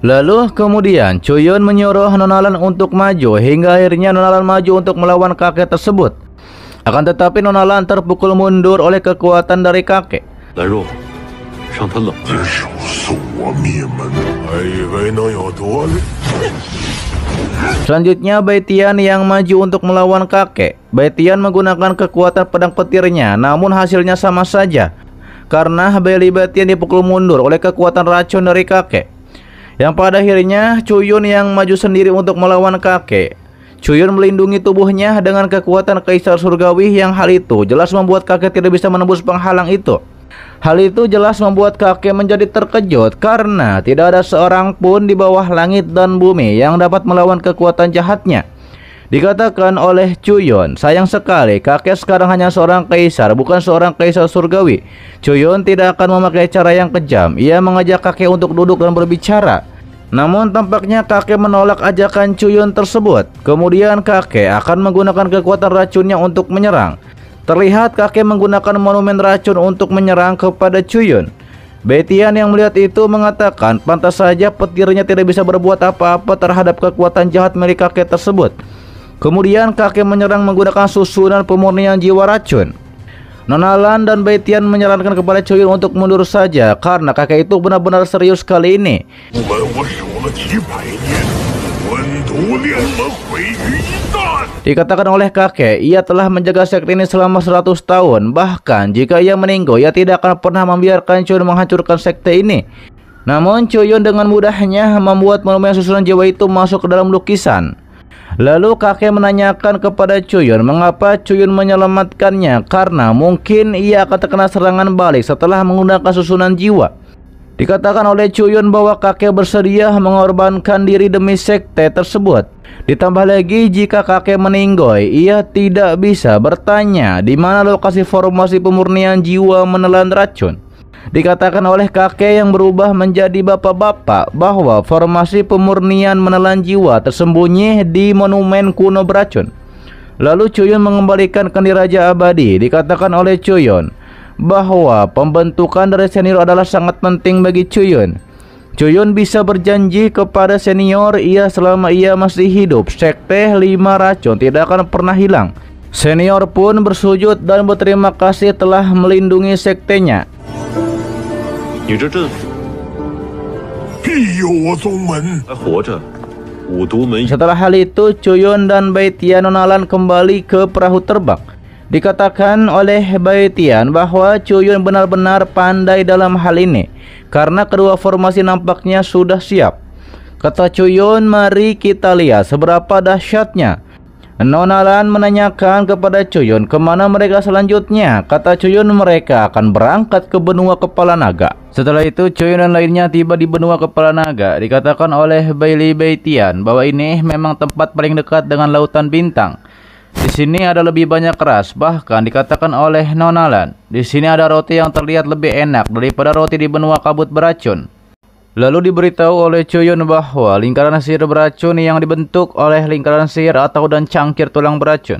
Lalu kemudian Chuyun menyuruh Nonalan untuk maju hingga akhirnya Nonalan maju untuk melawan kakek tersebut. Akan tetapi Nonalan terpukul mundur oleh kekuatan dari kakek. Selanjutnya Bai Tian yang maju untuk melawan kakek. Bai Tian menggunakan kekuatan pedang petirnya, namun hasilnya sama saja karena Bai Tian dipukul mundur oleh kekuatan racun dari kakek. Yang pada akhirnya Chuyun yang maju sendiri untuk melawan kakek. Chuyun melindungi tubuhnya dengan kekuatan kaisar surgawi yang hal itu jelas membuat kakek tidak bisa menembus penghalang itu. Hal itu jelas membuat kakek menjadi terkejut karena tidak ada seorang pun di bawah langit dan bumi yang dapat melawan kekuatan jahatnya. Dikatakan oleh Chuyun, sayang sekali kakek sekarang hanya seorang kaisar, bukan seorang kaisar surgawi. Chuyun tidak akan memakai cara yang kejam. Ia mengajak kakek untuk duduk dan berbicara. Namun tampaknya kakek menolak ajakan Chuyun tersebut. Kemudian kakek akan menggunakan kekuatan racunnya untuk menyerang. Terlihat kakek menggunakan monumen racun untuk menyerang kepada Chuyun. Bai Tian yang melihat itu mengatakan pantas saja petirnya tidak bisa berbuat apa-apa terhadap kekuatan jahat milik kakek tersebut. Kemudian kakek menyerang menggunakan susunan pemurnian jiwa racun. Nonalan dan Bai Tian menyarankan kepada Chuyun untuk mundur saja karena kakek itu benar-benar serius kali ini. Dikatakan oleh kakek, ia telah menjaga sekte ini selama 100 tahun. Bahkan jika ia meninggal, ia tidak akan pernah membiarkan Chuyun menghancurkan sekte ini. Namun Chuyun dengan mudahnya membuat monumen susunan jiwa itu masuk ke dalam lukisan. Lalu kakek menanyakan kepada Chuyun mengapa Chuyun menyelamatkannya, karena mungkin ia akan terkena serangan balik setelah menggunakan susunan jiwa. Dikatakan oleh Chuyun bahwa kakek bersedia mengorbankan diri demi sekte tersebut. Ditambah lagi jika kakek meninggal, ia tidak bisa bertanya di mana lokasi formasi pemurnian jiwa menelan racun. Dikatakan oleh kakek yang berubah menjadi bapak-bapak bahwa formasi pemurnian menelan jiwa tersembunyi di monumen kuno beracun. Lalu Chuyun mengembalikan kendi Raja Abadi. Dikatakan oleh Chuyun bahwa pembentukan dari senior adalah sangat penting bagi Chuyun. Chuyun bisa berjanji kepada senior selama ia masih hidup, sekte 5 racun tidak akan pernah hilang. Senior pun bersujud dan berterima kasih telah melindungi sektenya. Setelah hal itu, Chuyun dan Bai Tian Nonalan kembali ke perahu terbang. Dikatakan oleh Bai Tian bahwa Chuyun benar-benar pandai dalam hal ini karena kedua formasi nampaknya sudah siap. Kata Chuyun, mari kita lihat seberapa dahsyatnya. Nonalan menanyakan kepada Chuyun kemana mereka selanjutnya. Kata Chuyun mereka akan berangkat ke benua kepala naga. Setelah itu Chuyun dan lainnya tiba di benua kepala naga. Dikatakan oleh Bai Tian bahwa ini memang tempat paling dekat dengan lautan bintang. Di sini ada lebih banyak keras, bahkan dikatakan oleh Nonalan, di sini ada roti yang terlihat lebih enak daripada roti di benua kabut beracun. Lalu diberitahu oleh Chuyun bahwa lingkaran sihir beracun yang dibentuk oleh lingkaran sihir atau dan cangkir tulang beracun.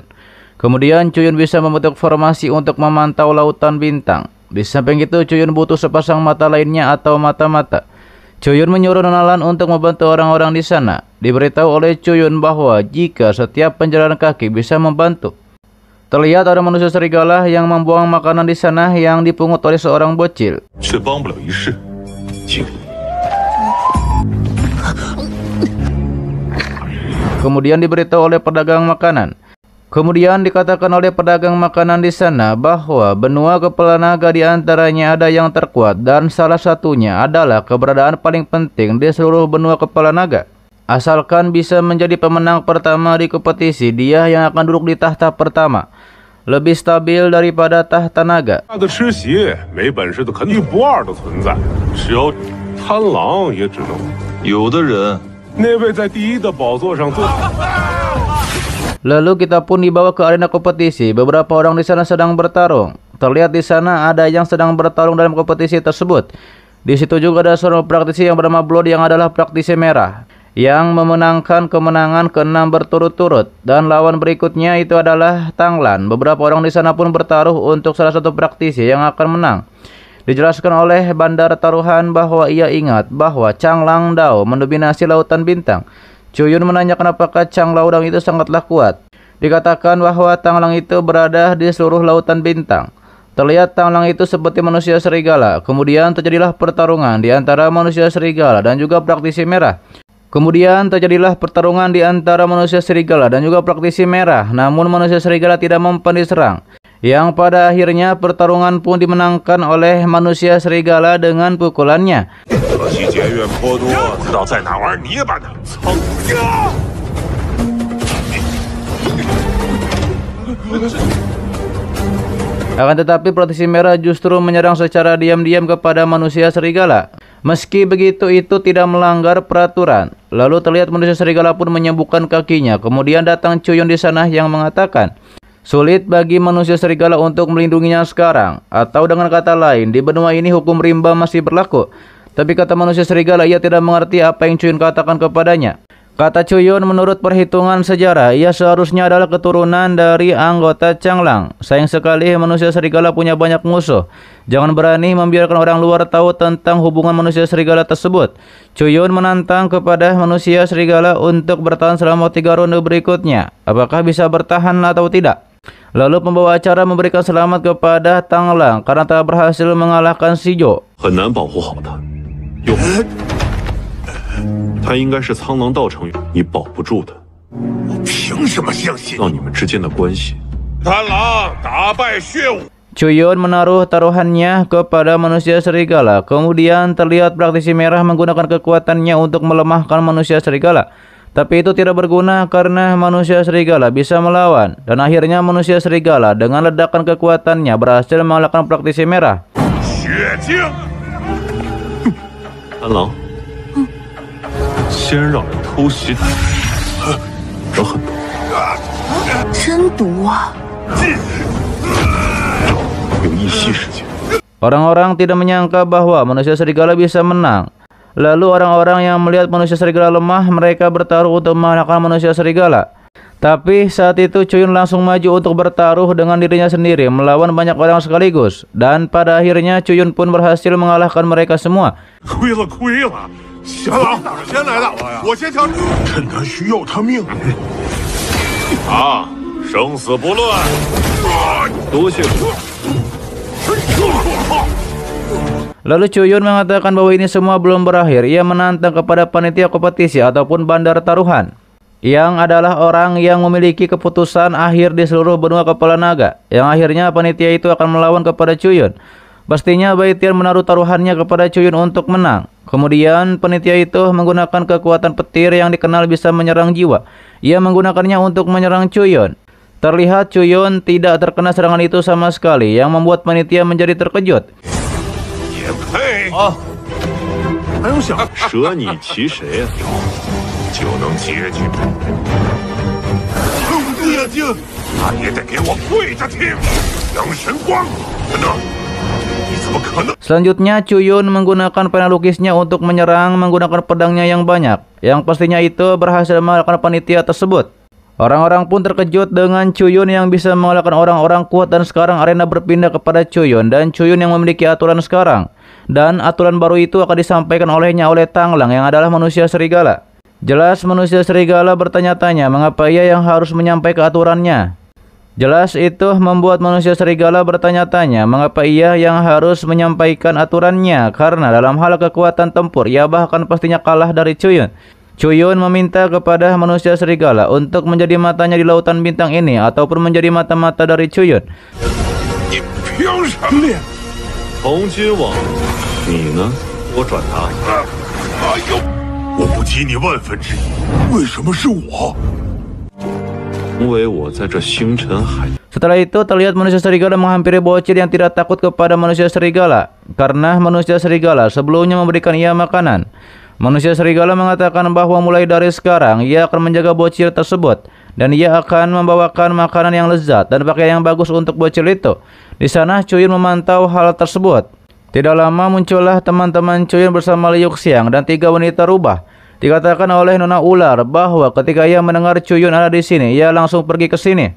Kemudian Chuyun bisa membentuk formasi untuk memantau lautan bintang. Di samping itu Chuyun butuh sepasang mata lainnya atau mata-mata. Chuyun menyuruh Nonalan untuk membantu orang-orang di sana. Diberitahu oleh Chuyun bahwa jika setiap penjalan kaki bisa membantu. Terlihat ada manusia serigala yang membuang makanan di sana yang dipungut oleh seorang bocil. Kemudian diberitahu oleh pedagang makanan. Kemudian dikatakan oleh pedagang makanan di sana bahwa benua kepala naga di antaranya ada yang terkuat dan salah satunya adalah keberadaan paling penting di seluruh benua kepala naga. Asalkan bisa menjadi pemenang pertama di kompetisi, dia yang akan duduk di tahta pertama. Lebih stabil daripada tahta naga. Lalu kita pun dibawa ke arena kompetisi. Beberapa orang di sana sedang bertarung. Terlihat di sana ada yang sedang bertarung dalam kompetisi tersebut. Di situ juga ada seorang praktisi yang bernama Blood yang adalah praktisi merah yang memenangkan kemenangan ke-6 berturut-turut, dan lawan berikutnya itu adalah Tanglan. Beberapa orang di sana pun bertaruh untuk salah satu praktisi yang akan menang. Dijelaskan oleh Bandar Taruhan bahwa ia ingat bahwa Chang Lang Dao mendominasi Lautan Bintang. Chuyun menanyakan apakah Chang Lang Dao itu sangatlah kuat. Dikatakan bahwa Tang Lang itu berada di seluruh Lautan Bintang. Terlihat Tang Lang itu seperti manusia serigala. Kemudian terjadilah pertarungan di antara manusia serigala dan juga praktisi merah. Namun manusia serigala tidak mempan diserang. Yang pada akhirnya pertarungan pun dimenangkan oleh manusia serigala dengan pukulannya. Akan tetapi praktisi merah justru menyerang secara diam-diam kepada manusia serigala. Meski begitu itu tidak melanggar peraturan. Lalu terlihat manusia serigala pun menyembuhkan kakinya. Kemudian datang Chuyun di sana yang mengatakan, sulit bagi manusia serigala untuk melindunginya sekarang. Atau dengan kata lain, di benua ini hukum rimba masih berlaku. Tapi kata manusia serigala, ia tidak mengerti apa yang Chuyun katakan kepadanya. Kata Chuyun, menurut perhitungan sejarah, ia seharusnya adalah keturunan dari anggota Chang Lang. Sayang sekali manusia serigala punya banyak musuh. Jangan berani membiarkan orang luar tahu tentang hubungan manusia serigala tersebut. Chuyun menantang kepada manusia serigala untuk bertahan selama 3 ronde berikutnya. Apakah bisa bertahan atau tidak? Lalu pembawa acara memberikan selamat kepada Tang Lang karena telah berhasil mengalahkan si Zhou. 他应该是苍狼道成员，你保不住的。我凭什么相信？到你们之间的关系。贪狼打败血武。 Chuyun menaruh taruhannya kepada manusia serigala. Kemudian terlihat praktisi merah menggunakan kekuatannya untuk melemahkan manusia serigala. Tapi itu tidak berguna karena manusia serigala bisa melawan. Dan akhirnya manusia serigala dengan ledakan kekuatannya berhasil mengalahkan praktisi merah. 贪狼。 先让人偷袭他，得很毒，真毒啊！有一息时间。 Orang-orang tidak menyangka bahwa manusia serigala bisa menang. Lalu orang-orang yang melihat manusia serigala lemah, mereka bertaruh untuk mengalahkan manusia serigala. Tapi saat itu Chuyun langsung maju untuk bertaruh dengan dirinya sendiri melawan banyak orang sekaligus. Dan pada akhirnya Chuyun pun berhasil mengalahkan mereka semua. 亏了！先狼先来的，我先抢。趁他需要他命。生死不论。多谢。 Lalu Chuyun mengatakan bahwa ini semua belum berakhir. Ia menantang kepada panitia kompetisi ataupun bandar taruhan, yang adalah orang yang memiliki keputusan akhir di seluruh benua kepala naga. Yang akhirnya panitia itu akan melawan kepada Chuyun. Pastinya Bai Tian menaruh taruhannya kepada Chuyun untuk menang. Kemudian panitia itu menggunakan kekuatan petir yang dikenal bisa menyerang jiwa. Ia menggunakannya untuk menyerang Chuyun. Terlihat Chuyun tidak terkena serangan itu sama sekali, yang membuat panitia menjadi terkejut. 还用想？舍你其谁呀？就能解决。叶静，那也得给我跪着听。阳神光，等等，你怎么可能？ Selanjutnya Chuyun menggunakan pena lukisnya untuk menyerang menggunakan pedangnya yang banyak. Yang pastinya itu berhasil mengalahkan panitia tersebut. Orang-orang pun terkejut dengan Chuyun yang bisa mengalahkan orang-orang kuat, dan sekarang arena berpindah kepada Chuyun dan Chuyun yang memiliki aturan sekarang. Dan aturan baru itu akan disampaikan olehnya oleh Tang Lang yang adalah manusia serigala. Jelas manusia serigala bertanya-tanya mengapa ia yang harus menyampaikan aturannya. Jelas itu membuat manusia serigala bertanya-tanya mengapa ia yang harus menyampaikan aturannya, karena dalam hal kekuatan tempur ia bahkan pastinya kalah dari Chuyun. Chuyun meminta kepada manusia serigala untuk menjadi matanya di Lautan Bintang ini ataupun menjadi mata-mata dari Chuyun. 你凭什么？ 从今往你呢？我转达。哎呦！我不及你万分之一，为什么是我？ 因为我在这星辰海。 Setelah itu terlihat manusia serigala menghampiri bocil yang tidak takut kepada manusia serigala, karena manusia serigala sebelumnya memberikan ia makanan. Manusia serigala mengatakan bahwa mulai dari sekarang ia akan menjaga bocil tersebut, dan ia akan membawakan makanan yang lezat dan pakaian yang bagus untuk bocil itu. Di sana Chuyun memantau hal tersebut. Tidak lama muncullah teman-teman Chuyun bersama Liu Xiang dan 3 wanita rubah. Dikatakan oleh Nona Ular bahwa ketika ia mendengar Chuyun ada di sini, ia langsung pergi ke sini.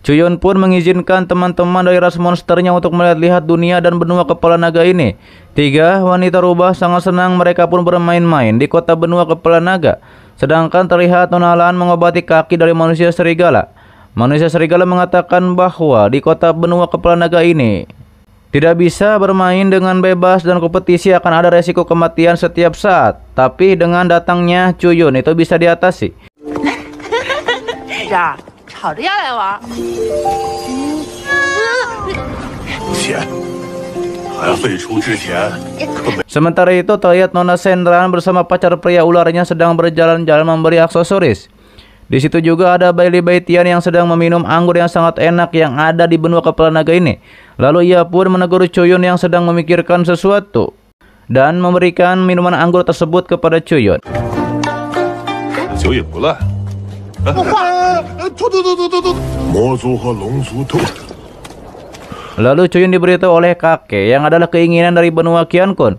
Chuyun pun mengizinkan teman-teman dari ras monsternya untuk melihat-lihat dunia dan benua kepala naga ini. 3 wanita rubah sangat senang mereka pun bermain-main di kota benua kepala naga. Sedangkan terlihat Nona Lan mengobati kaki dari manusia serigala. Manusia serigala mengatakan bahwa di kota benua kepala naga ini tidak bisa bermain dengan bebas dan kompetisi akan ada resiko kematian setiap saat. Tapi dengan datangnya Chuyun itu bisa diatasi. 呀，吵着要来玩。钱还未出之前，可没 Sementara itu terlihat Nona Shenran bersama pacar pria ularnya sedang berjalan-jalan memberi aksesoris. Di situ juga ada Bailey Baitian yang sedang meminum anggur yang sangat enak yang ada di benua kepala naga ini. Lalu ia pun menegur Chuyun yang sedang memikirkan sesuatu dan memberikan minuman anggur tersebut kepada Chuyun. 酒也不赖。魔族和龙族都。 Lalu Chuyun diberitahu oleh kakek yang adalah keinginan dari benua Qiankun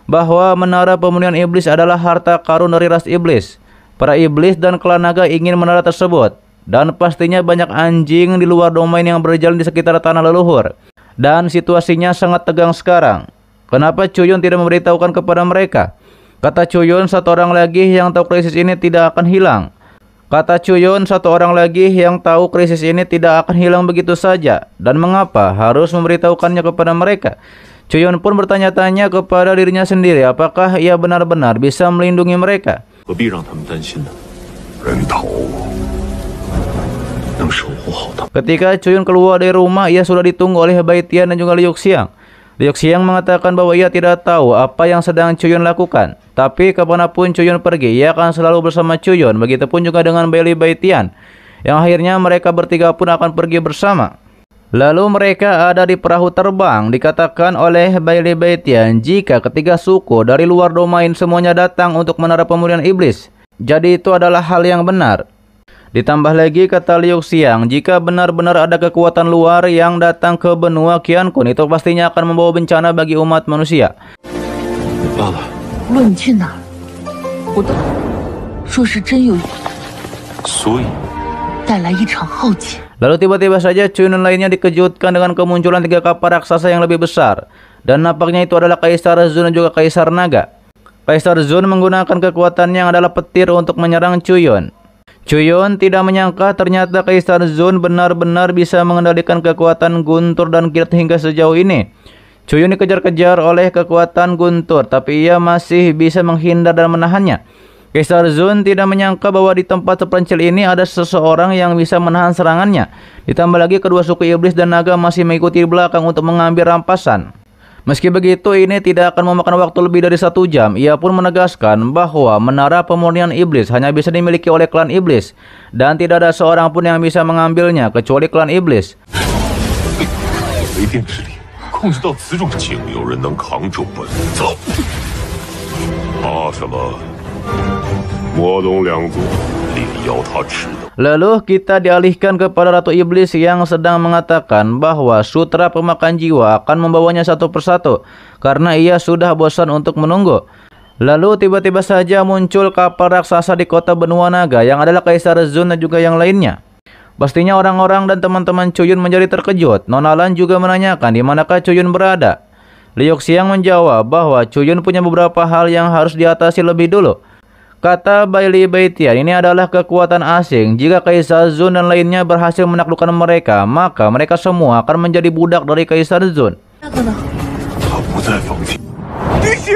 bahwa menara pemulihan iblis adalah harta karun dari ras iblis. Para iblis dan klan naga ingin menara tersebut dan pastinya banyak anjing di luar domain yang berjalan di sekitar tanah leluhur. Dan situasinya sangat tegang sekarang. Kenapa Chuyun tidak memberitahukan kepada mereka? Kata Chuyun, satu orang lagi yang tahu krisis ini tidak akan hilang. Kata Chuyun, satu orang lagi yang tahu krisis ini tidak akan hilang begitu saja. Dan mengapa harus memberitahukannya kepada mereka? Chuyun pun bertanya-tanya kepada dirinya sendiri apakah ia benar-benar bisa melindungi mereka. 何必让他们担心呢？人头能守护好他们。 Ketika Chuyun keluar dari rumah, ia sudah ditunggu oleh Baitian dan juga Liu Xiang. Liu Xiang mengatakan bahwa ia tidak tahu apa yang sedang Chuyun lakukan. Tapi kemanapun Chuyun pergi, ia akan selalu bersama Chuyun. Begitupun juga dengan Bailey Baitian. Yang akhirnya mereka bertiga pun akan pergi bersama. Lalu mereka ada di perahu terbang. Dikatakan oleh Bailey Baitian jika ketiga suku dari luar domain semuanya datang untuk menara pemulihan iblis. Jadi itu adalah hal yang benar. Ditambah lagi kata Liu Xiang, jika benar-benar ada kekuatan luar yang datang ke benua Qiankun, itu pastinya akan membawa bencana bagi umat manusia. 罢了，无论你去哪儿，我都若是真有所以带来一场浩劫。 Lalu tiba-tiba saja Chuyun lainnya dikejutkan dengan kemunculan 3 kapal raksasa yang lebih besar. Dan nampaknya itu adalah Kaisar Zun dan juga Kaisar Naga. Kaisar Zun menggunakan kekuatannya yang adalah petir untuk menyerang Chuyun. Chuyun tidak menyangka ternyata Kaisar Zun benar-benar bisa mengendalikan kekuatan Guntur dan Kilat hingga sejauh ini. Chuyun dikejar-kejar oleh kekuatan Guntur, tapi ia masih bisa menghindar dan menahannya. Kaisar Zun tidak menyangka bahwa di tempat terpencil ini ada seseorang yang bisa menahan serangannya. Ditambah lagi kedua suku iblis dan naga masih mengikuti di belakang untuk mengambil rampasan. Meski begitu, ini tidak akan memakan waktu lebih dari 1 jam. Ia pun menegaskan bahwa menara pemurnian iblis hanya bisa dimiliki oleh klan iblis. Dan tidak ada seorang pun yang bisa mengambilnya kecuali klan iblis. 为定之力控制到此种，竟有人能扛住本奏？怕什么？魔东两族力邀他迟等。 Lalu kita dialihkan kepada Ratu Iblis yang sedang mengatakan bahwa sutra pemakan jiwa akan membawanya satu persatu karena ia sudah bosan untuk menunggu. Lalu tiba-tiba saja muncul kapal raksasa di kota benua naga yang adalah Kaisar Zun dan juga yang lainnya. Pastinya orang-orang dan teman-teman Chuyun menjadi terkejut. Nona Lan juga menanyakan di manakah Chuyun berada. Liu Xiang menjawab bahwa Chuyun punya beberapa hal yang harus diatasi lebih dulu. Kata Bailey Baitian, ini adalah kekuatan asing. Jika Kaisar Zun dan lainnya berhasil menaklukkan mereka, maka mereka semua akan menjadi budak dari Kaisar Zun. 那个呢？他不在房间。滴血！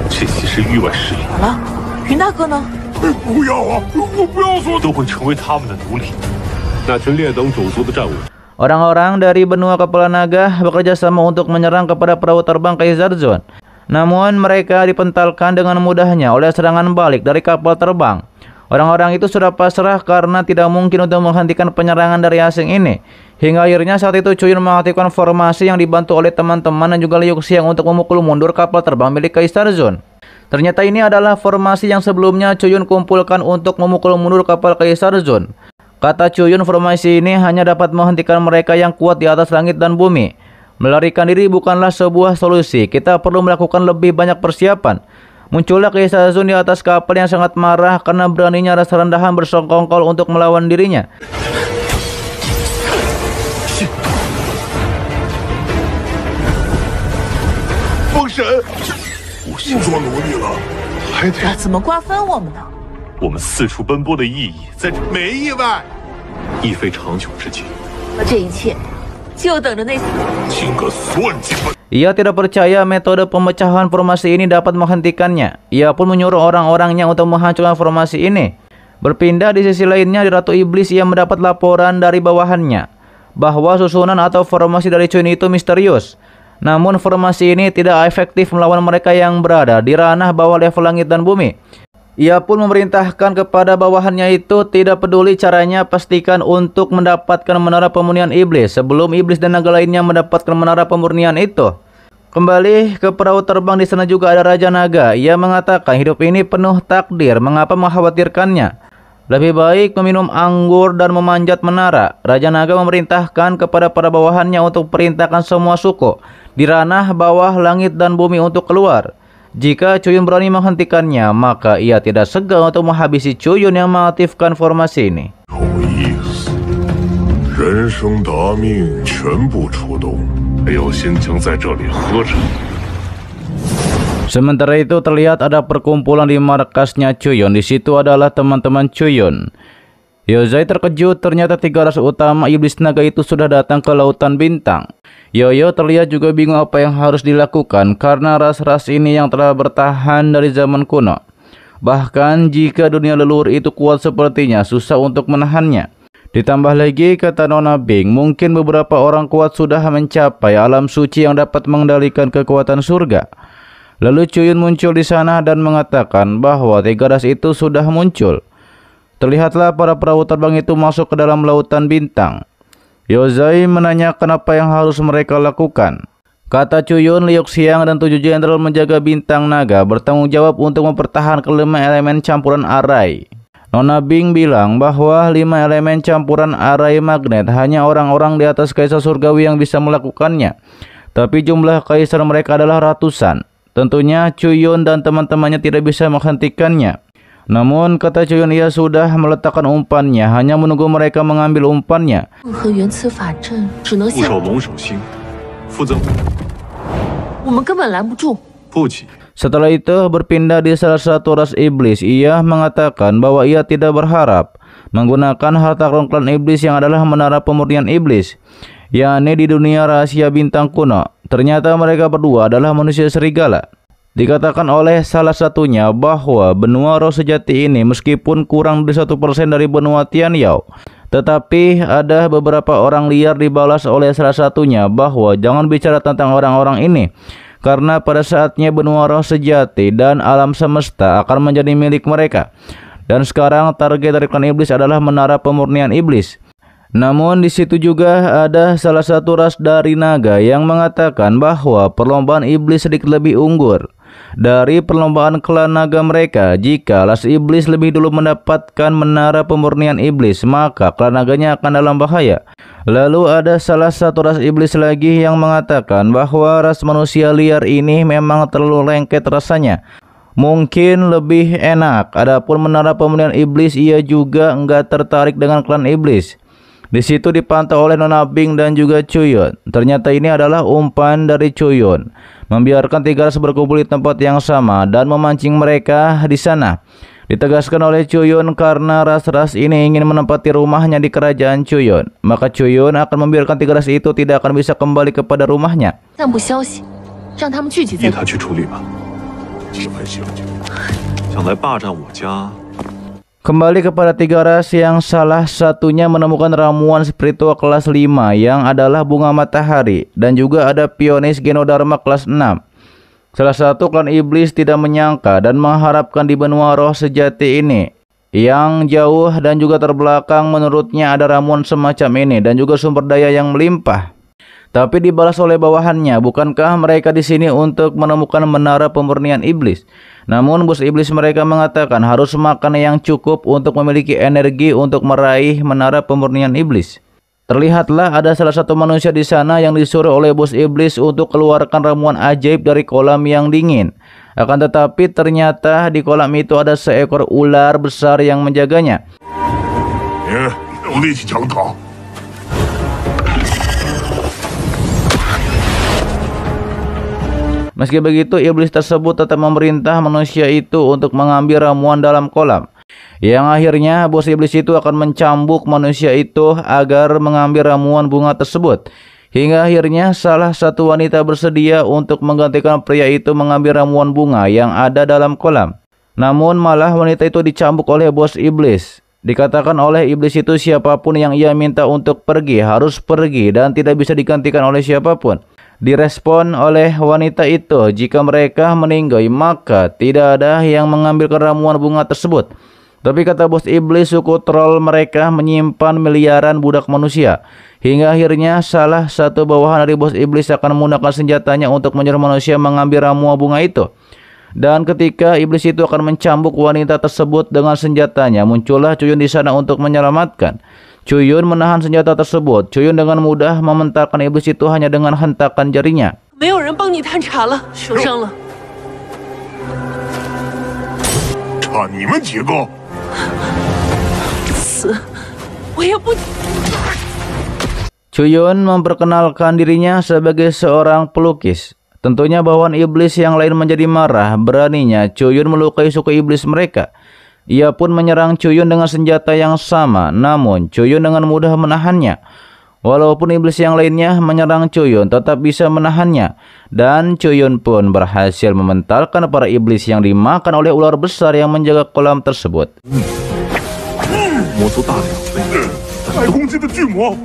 这些是域外势力，好了，云大哥呢？不要啊！我不要做。都会成为他们的奴隶。那群劣等种族的战务， Orang-orang dari benua kepala naga bekerja sama untuk menyerang kepada perahu terbang Kaisar Zun. Namun mereka dipentalkan dengan mudahnya oleh serangan balik dari kapal terbang. Orang-orang itu sudah pasrah karena tidak mungkin untuk menghentikan penyerangan dari asing ini. Hingga akhirnya saat itu Chuyun mengaktifkan formasi yang dibantu oleh teman-teman dan juga Liu Xiang untuk memukul mundur kapal terbang milik Kaisar Zun. Ternyata ini adalah formasi yang sebelumnya Chuyun kumpulkan untuk memukul mundur kapal Kaisar Zun. Kata Chuyun, formasi ini hanya dapat menghentikan mereka yang kuat di atas langit dan bumi. Melarikan diri bukanlah sebuah solusi. Kita perlu melakukan lebih banyak persiapan. Muncullah Kaisar Zun di atas kapal yang sangat marah karena beraninya rasa rendahan bersongkongkol untuk melawan dirinya. 不行，做奴隶了，还得要怎么瓜分我们呢？我们四处奔波的意义在这，没意外。亦非长久之计。这一切就等着那请个算计吧。 Ia tidak percaya metode pemecahan formasi ini dapat menghentikannya. Ia pun menyuruh orang-orangnya untuk menghancurkan formasi ini. Berpindah di sisi lainnya di Ratu Iblis, ia mendapat laporan dari bawahannya bahwa susunan atau formasi dari Chuyun itu misterius. Namun formasi ini tidak efektif melawan mereka yang berada di ranah bawah level langit dan bumi. Ia pun memerintahkan kepada bawahannya itu tidak peduli caranya, pastikan untuk mendapatkan menara pemurnian iblis sebelum iblis dan naga lainnya mendapatkan menara pemurnian itu. Kembali ke perahu terbang, di sana juga ada Raja Naga. Ia mengatakan hidup ini penuh takdir, mengapa mengkhawatirkannya? Lebih baik meminum anggur dan memanjat menara. Raja Naga memerintahkan kepada para bawahannya untuk perintahkan semua suku di ranah bawah langit dan bumi untuk keluar. Jika Chuyun berani menghentikannya, maka ia tidak segan untuk menghabisi Chuyun yang mengaktifkan formasi ini. 有意思，人生达命全部出动，没有心情在这里喝着。 Sementara itu terlihat ada perkumpulan di markasnya Chuyun. Di situ adalah teman-teman Chuyun. Yozai terkejut, ternyata 3 ras utama iblis naga itu sudah datang ke lautan bintang. Yoyo terlihat juga bingung apa yang harus dilakukan karena ras-ras ini yang telah bertahan dari zaman kuno. Bahkan jika dunia leluhur itu kuat sepertinya, susah untuk menahannya. Ditambah lagi, kata Nona Bing, mungkin beberapa orang kuat sudah mencapai alam suci yang dapat mengendalikan kekuatan surga. Lalu Chuyun muncul di sana dan mengatakan bahwa 3 ras itu sudah muncul. Terlihatlah para perahu terbang itu masuk ke dalam lautan bintang. Yozai menanyakan apa yang harus mereka lakukan. Kata Chuyun, Liuk Xiang dan 7 jenderal menjaga bintang naga bertanggung jawab untuk mempertahankan 5 elemen campuran arai. Nona Bing bilang bahwa 5 elemen campuran arai magnet hanya orang-orang di atas kaisar surgawi yang bisa melakukannya. Tapi jumlah kaisar mereka adalah ratusan. Tentunya Chuyun dan teman-temannya tidak bisa menghentikannya. Namun kata Chuyun, ia sudah meletakkan umpannya, hanya menunggu mereka mengambil umpannya. 和原此法阵只能固现，守龙首星，负责我们根本拦不住。不急。 Setelah itu berpindah di salah satu ras iblis. Ia mengatakan bahwa ia tidak berharap menggunakan harta klan iblis yang adalah menara pemurnian iblis, yakni di dunia rahasia bintang kuno. Ternyata mereka berdua adalah manusia serigala. Dikatakan oleh salah satunya bahwa benua roh sejati ini meskipun kurang dari 1% dari benua Tianyao, tetapi ada beberapa orang liar dibalas oleh salah satunya bahwa jangan bicara tentang orang-orang ini, karena pada saatnya benua roh sejati dan alam semesta akan menjadi milik mereka. Dan sekarang target dari klan iblis adalah menara pemurnian iblis. Namun di situ juga ada salah satu ras dari naga yang mengatakan bahwa perlombaan iblis sedikit lebih unggul dari perlombaan klan naga mereka. Jika ras iblis lebih dulu mendapatkan menara pemurnian iblis, maka klan naganya akan dalam bahaya. Lalu ada salah satu ras iblis lagi yang mengatakan bahwa ras manusia liar ini memang terlalu lengket rasanya, mungkin lebih enak. Adapun menara pemurnian iblis, ia juga enggak tertarik dengan klan iblis. Di situ dipantau oleh Nona Bing dan juga Chuyun. Ternyata ini adalah umpan dari Chuyun, membiarkan 3 ras berkumpul di tempat yang sama dan memancing mereka di sana. Ditegaskan oleh Chuyun karena ras-ras ini ingin menempati rumahnya di kerajaan Chuyun, maka Chuyun akan membiarkan 3 ras itu tidak akan bisa kembali kepada rumahnya. 散布消息，让他们聚集在。依他去处理吧。这还行。想来霸占我家， Kembali kepada 3 ras yang salah satunya menemukan ramuan spiritual kelas 5 yang adalah bunga matahari, dan juga ada pionis Genodharma kelas 6. Salah satu klan iblis tidak menyangka dan mengharapkan di benua roh sejati ini yang jauh dan juga terbelakang menurutnya ada ramuan semacam ini dan juga sumber daya yang melimpah. Tapi dibalas oleh bawahannya, bukankah mereka di sini untuk menemukan menara pemurnian iblis? Namun bos iblis mereka mengatakan harus makan yang cukup untuk memiliki energi untuk meraih menara pemurnian iblis. Terlihatlah ada salah satu manusia di sana yang disuruh oleh bos iblis untuk keluarkan ramuan ajaib dari kolam yang dingin. Akan tetapi ternyata di kolam itu ada seekor ular besar yang menjaganya. 有力气抢塔。Meski begitu, iblis tersebut tetap memerintah manusia itu untuk mengambil ramuan dalam kolam. Yang akhirnya bos iblis itu akan mencambuk manusia itu agar mengambil ramuan bunga tersebut. Hingga akhirnya salah satu wanita bersedia untuk menggantikan pria itu mengambil ramuan bunga yang ada dalam kolam. Namun malah wanita itu dicambuk oleh bos iblis. Dikatakan oleh iblis itu siapapun yang ia minta untuk pergi harus pergi dan tidak bisa digantikan oleh siapapun. Direspon oleh wanita itu, jika mereka meninggal maka tidak ada yang mengambil ramuan bunga tersebut. Tapi kata bos iblis, suku troll mereka menyimpan miliaran budak manusia. Hingga akhirnya salah satu bawahan dari bos iblis akan menggunakan senjatanya untuk menyuruh manusia mengambil ramuan bunga itu. Dan ketika iblis itu akan mencambuk wanita tersebut dengan senjatanya, muncullah Cuyun di sana untuk menyelamatkan. Cuyun menahan senjata tersebut. Cuyun dengan mudah mementalkan iblis itu hanya dengan hentakan jarinya. 没有人帮你探查了，受伤了。差你们几个！死，我也不。 Cuyun memperkenalkan dirinya sebagai seorang pelukis. Tentunya bawahan iblis yang lain menjadi marah. Beraninya Cuyun melukai suku iblis mereka. Ia pun menyerang Cuyun dengan senjata yang sama. Namun Cuyun dengan mudah menahannya. Walaupun iblis yang lainnya menyerang Cuyun, tetap bisa menahannya. Dan Cuyun pun berhasil mementalkan para iblis yang dimakan oleh ular besar yang menjaga kolam tersebut. 魔族大两倍，太空级的巨魔，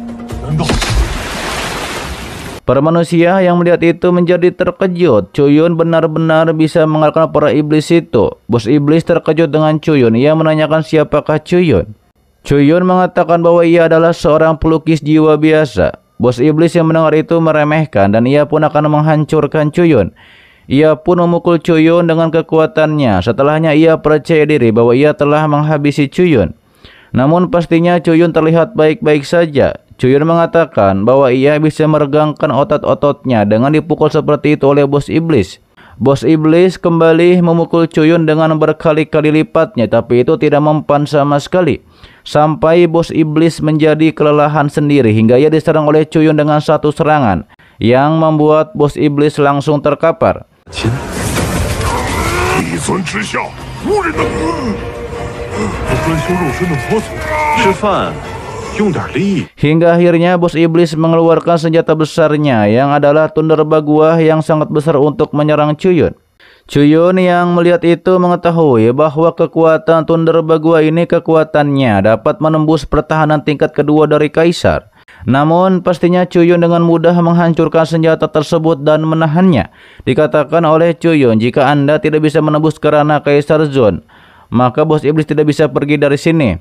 难道？ Para manusia yang melihat itu menjadi terkejut. Cuyun benar-benar bisa mengalahkan para iblis itu. Bos iblis terkejut dengan Cuyun. Ia menanyakan siapakah Cuyun. Cuyun mengatakan bahwa ia adalah seorang pelukis jiwa biasa. Bos iblis yang mendengar itu meremehkan dan ia pun akan menghancurkan Cuyun. Ia pun memukul Cuyun dengan kekuatannya. Setelahnya ia percaya diri bahwa ia telah menghabisi Cuyun. Namun pastinya Cuyun terlihat baik-baik saja. Cuyun mengatakan bahwa ia bisa meregangkan otot-ototnya dengan dipukul seperti itu oleh bos iblis. Bos iblis kembali memukul Cuyun dengan berkali-kali lipatnya, tapi itu tidak mempan sama sekali. Sampai bos iblis menjadi kelelahan sendiri hingga ia diserang oleh Cuyun dengan satu serangan yang membuat bos iblis langsung terkapar. 一尊之下，无人能。专修肉身的魔族，吃饭用点力。 Hingga akhirnya bos iblis mengeluarkan senjata besarnya yang adalah Thunderbagua yang sangat besar untuk menyerang Cuyun. Cuyun yang melihat itu mengetahui bahwa kekuatan Thunderbagua ini kekuatannya dapat menembus pertahanan tingkat kedua dari Kaisar. Namun pastinya Cuyun dengan mudah menghancurkan senjata tersebut dan menahannya. Dikatakan oleh Cuyun, jika Anda tidak bisa menembus kerana Kaisar Zone, maka bos iblis tidak bisa pergi dari sini.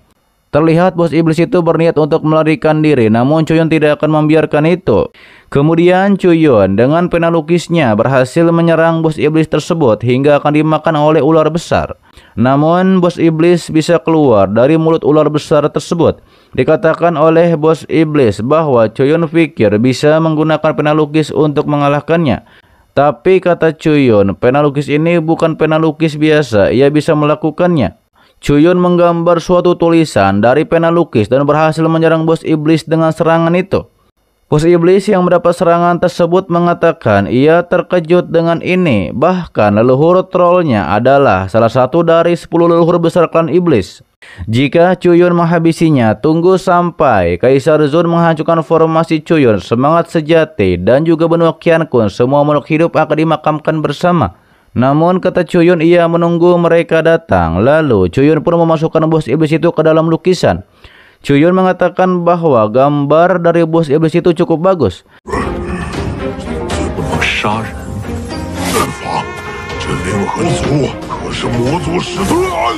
Terlihat bos iblis itu berniat untuk melarikan diri, namun Cuyun tidak akan membiarkan itu. Kemudian Cuyun dengan pena lukisnya berhasil menyerang bos iblis tersebut hingga akan dimakan oleh ular besar. Namun bos iblis bisa keluar dari mulut ular besar tersebut. Dikatakan oleh bos iblis bahwa Cuyun pikir bisa menggunakan pena lukis untuk mengalahkannya. Tapi kata Cuyun, pena lukis ini bukan pena lukis biasa, ia bisa melakukannya. Cuyun menggambar suatu tulisan dari pena lukis dan berhasil menyerang bos iblis dengan serangan itu. Bos iblis yang mendapat serangan tersebut mengatakan ia terkejut dengan ini. Bahkan leluhur trollnya adalah salah satu dari 10 leluhur besar klan iblis. Jika Cuyun menghabisinya, tunggu sampai Kaisar Zun menghancurkan formasi Cuyun, semangat sejati, dan juga benua Qiankun. Semua makhluk hidup akan dimakamkan bersama. Namun kata Cuyun, ia menunggu mereka datang. Lalu Cuyun pun memasukkan bos iblis itu ke dalam lukisan. Cuyun mengatakan bahwa gambar dari bos iblis itu cukup bagus. 不能杀人。办法，这灵魂族可是魔族始祖啊！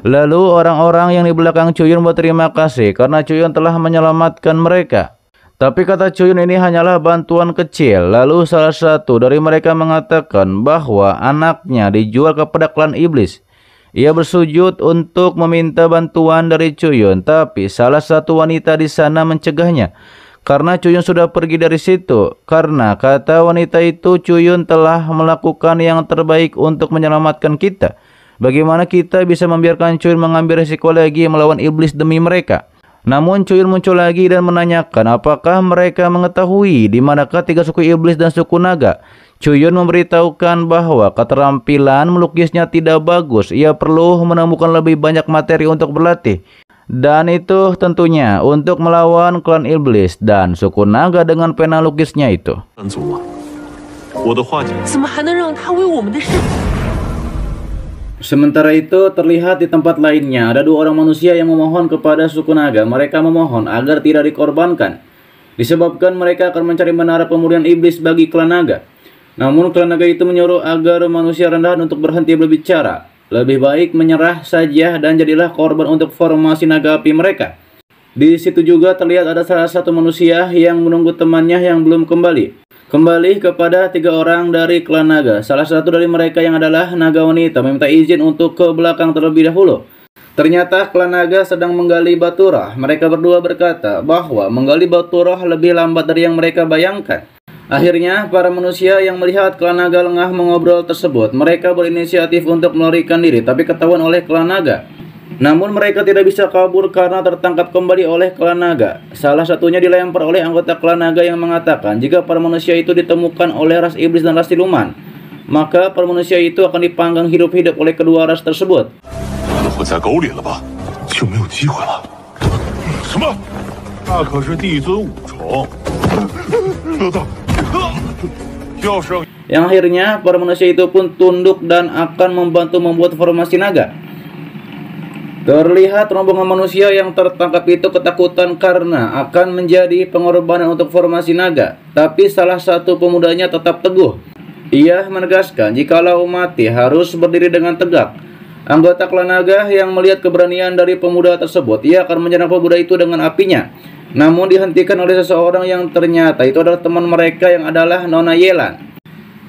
Lalu orang-orang yang di belakang Cuyun berterima kasih karena Cuyun telah menyelamatkan mereka. Tapi kata Cuyun ini hanyalah bantuan kecil. Lalu salah satu dari mereka mengatakan bahwa anaknya dijual kepada klan iblis. Ia bersujud untuk meminta bantuan dari Cuyun, tapi salah satu wanita di sana mencegahnya. Karena Cuyun sudah pergi dari situ. Karena kata wanita itu, Cuyun telah melakukan yang terbaik untuk menyelamatkan kita. Bagaimana kita bisa membiarkan Cuyun mengambil resiko lagi melawan iblis demi mereka? Namun Chuyun muncul lagi dan menanyakan apakah mereka mengetahui di manakah 3 suku iblis dan suku naga. Chuyun memberitahukan bahwa keterampilan melukisnya tidak bagus, ia perlu menemukan lebih banyak materi untuk berlatih. Dan itu tentunya untuk melawan klan iblis dan suku naga dengan pena lukisnya itu. 三族吗？我的画家 怎么还能让他为我们的事？ Sementara itu terlihat di tempat lainnya ada 2 orang manusia yang memohon kepada suku naga. Mereka memohon agar tidak dikorbankan, disebabkan mereka akan mencari menara pemurnian iblis bagi klan naga. Namun klan naga itu menyuruh agar manusia rendahan untuk berhenti berbicara. Lebih baik menyerah saja dan jadilah korban untuk formasi naga api mereka. Di situ juga terlihat ada salah satu manusia yang menunggu temannya yang belum kembali kepada 3 orang dari klan naga. Salah satu dari mereka yang adalah naga wanita meminta izin untuk ke belakang terlebih dahulu. Ternyata klan naga sedang menggali baturah. Mereka berdua berkata bahwa menggali baturah lebih lambat dari yang mereka bayangkan. Akhirnya para manusia yang melihat klan naga lengah mengobrol tersebut, mereka berinisiatif untuk melarikan diri, tapi ketahuan oleh klan naga. Namun mereka tidak bisa kabur karena tertangkap kembali oleh klan naga. Salah satunya dilempar oleh anggota klan naga yang mengatakan jika para manusia itu ditemukan oleh ras iblis dan ras siluman, maka para manusia itu akan dipanggang hidup-hidup oleh kedua ras tersebut. 不会在沟里了吧？就没有机会了。什么？那可是帝尊五重。老大，要是让 Yang akhirnya para manusia itu pun tunduk dan akan membantu membuat formasi naga. Terlihat rombongan manusia yang tertangkap itu ketakutan karena akan menjadi pengorbanan untuk formasi naga. Tapi salah satu pemudanya tetap teguh. Ia menegaskan jikalau mati harus berdiri dengan tegak. Anggota klan naga yang melihat keberanian dari pemuda tersebut, ia akan menyerang pemuda itu dengan apinya. Namun dihentikan oleh seseorang yang ternyata itu adalah teman mereka yang adalah Nona Yelan.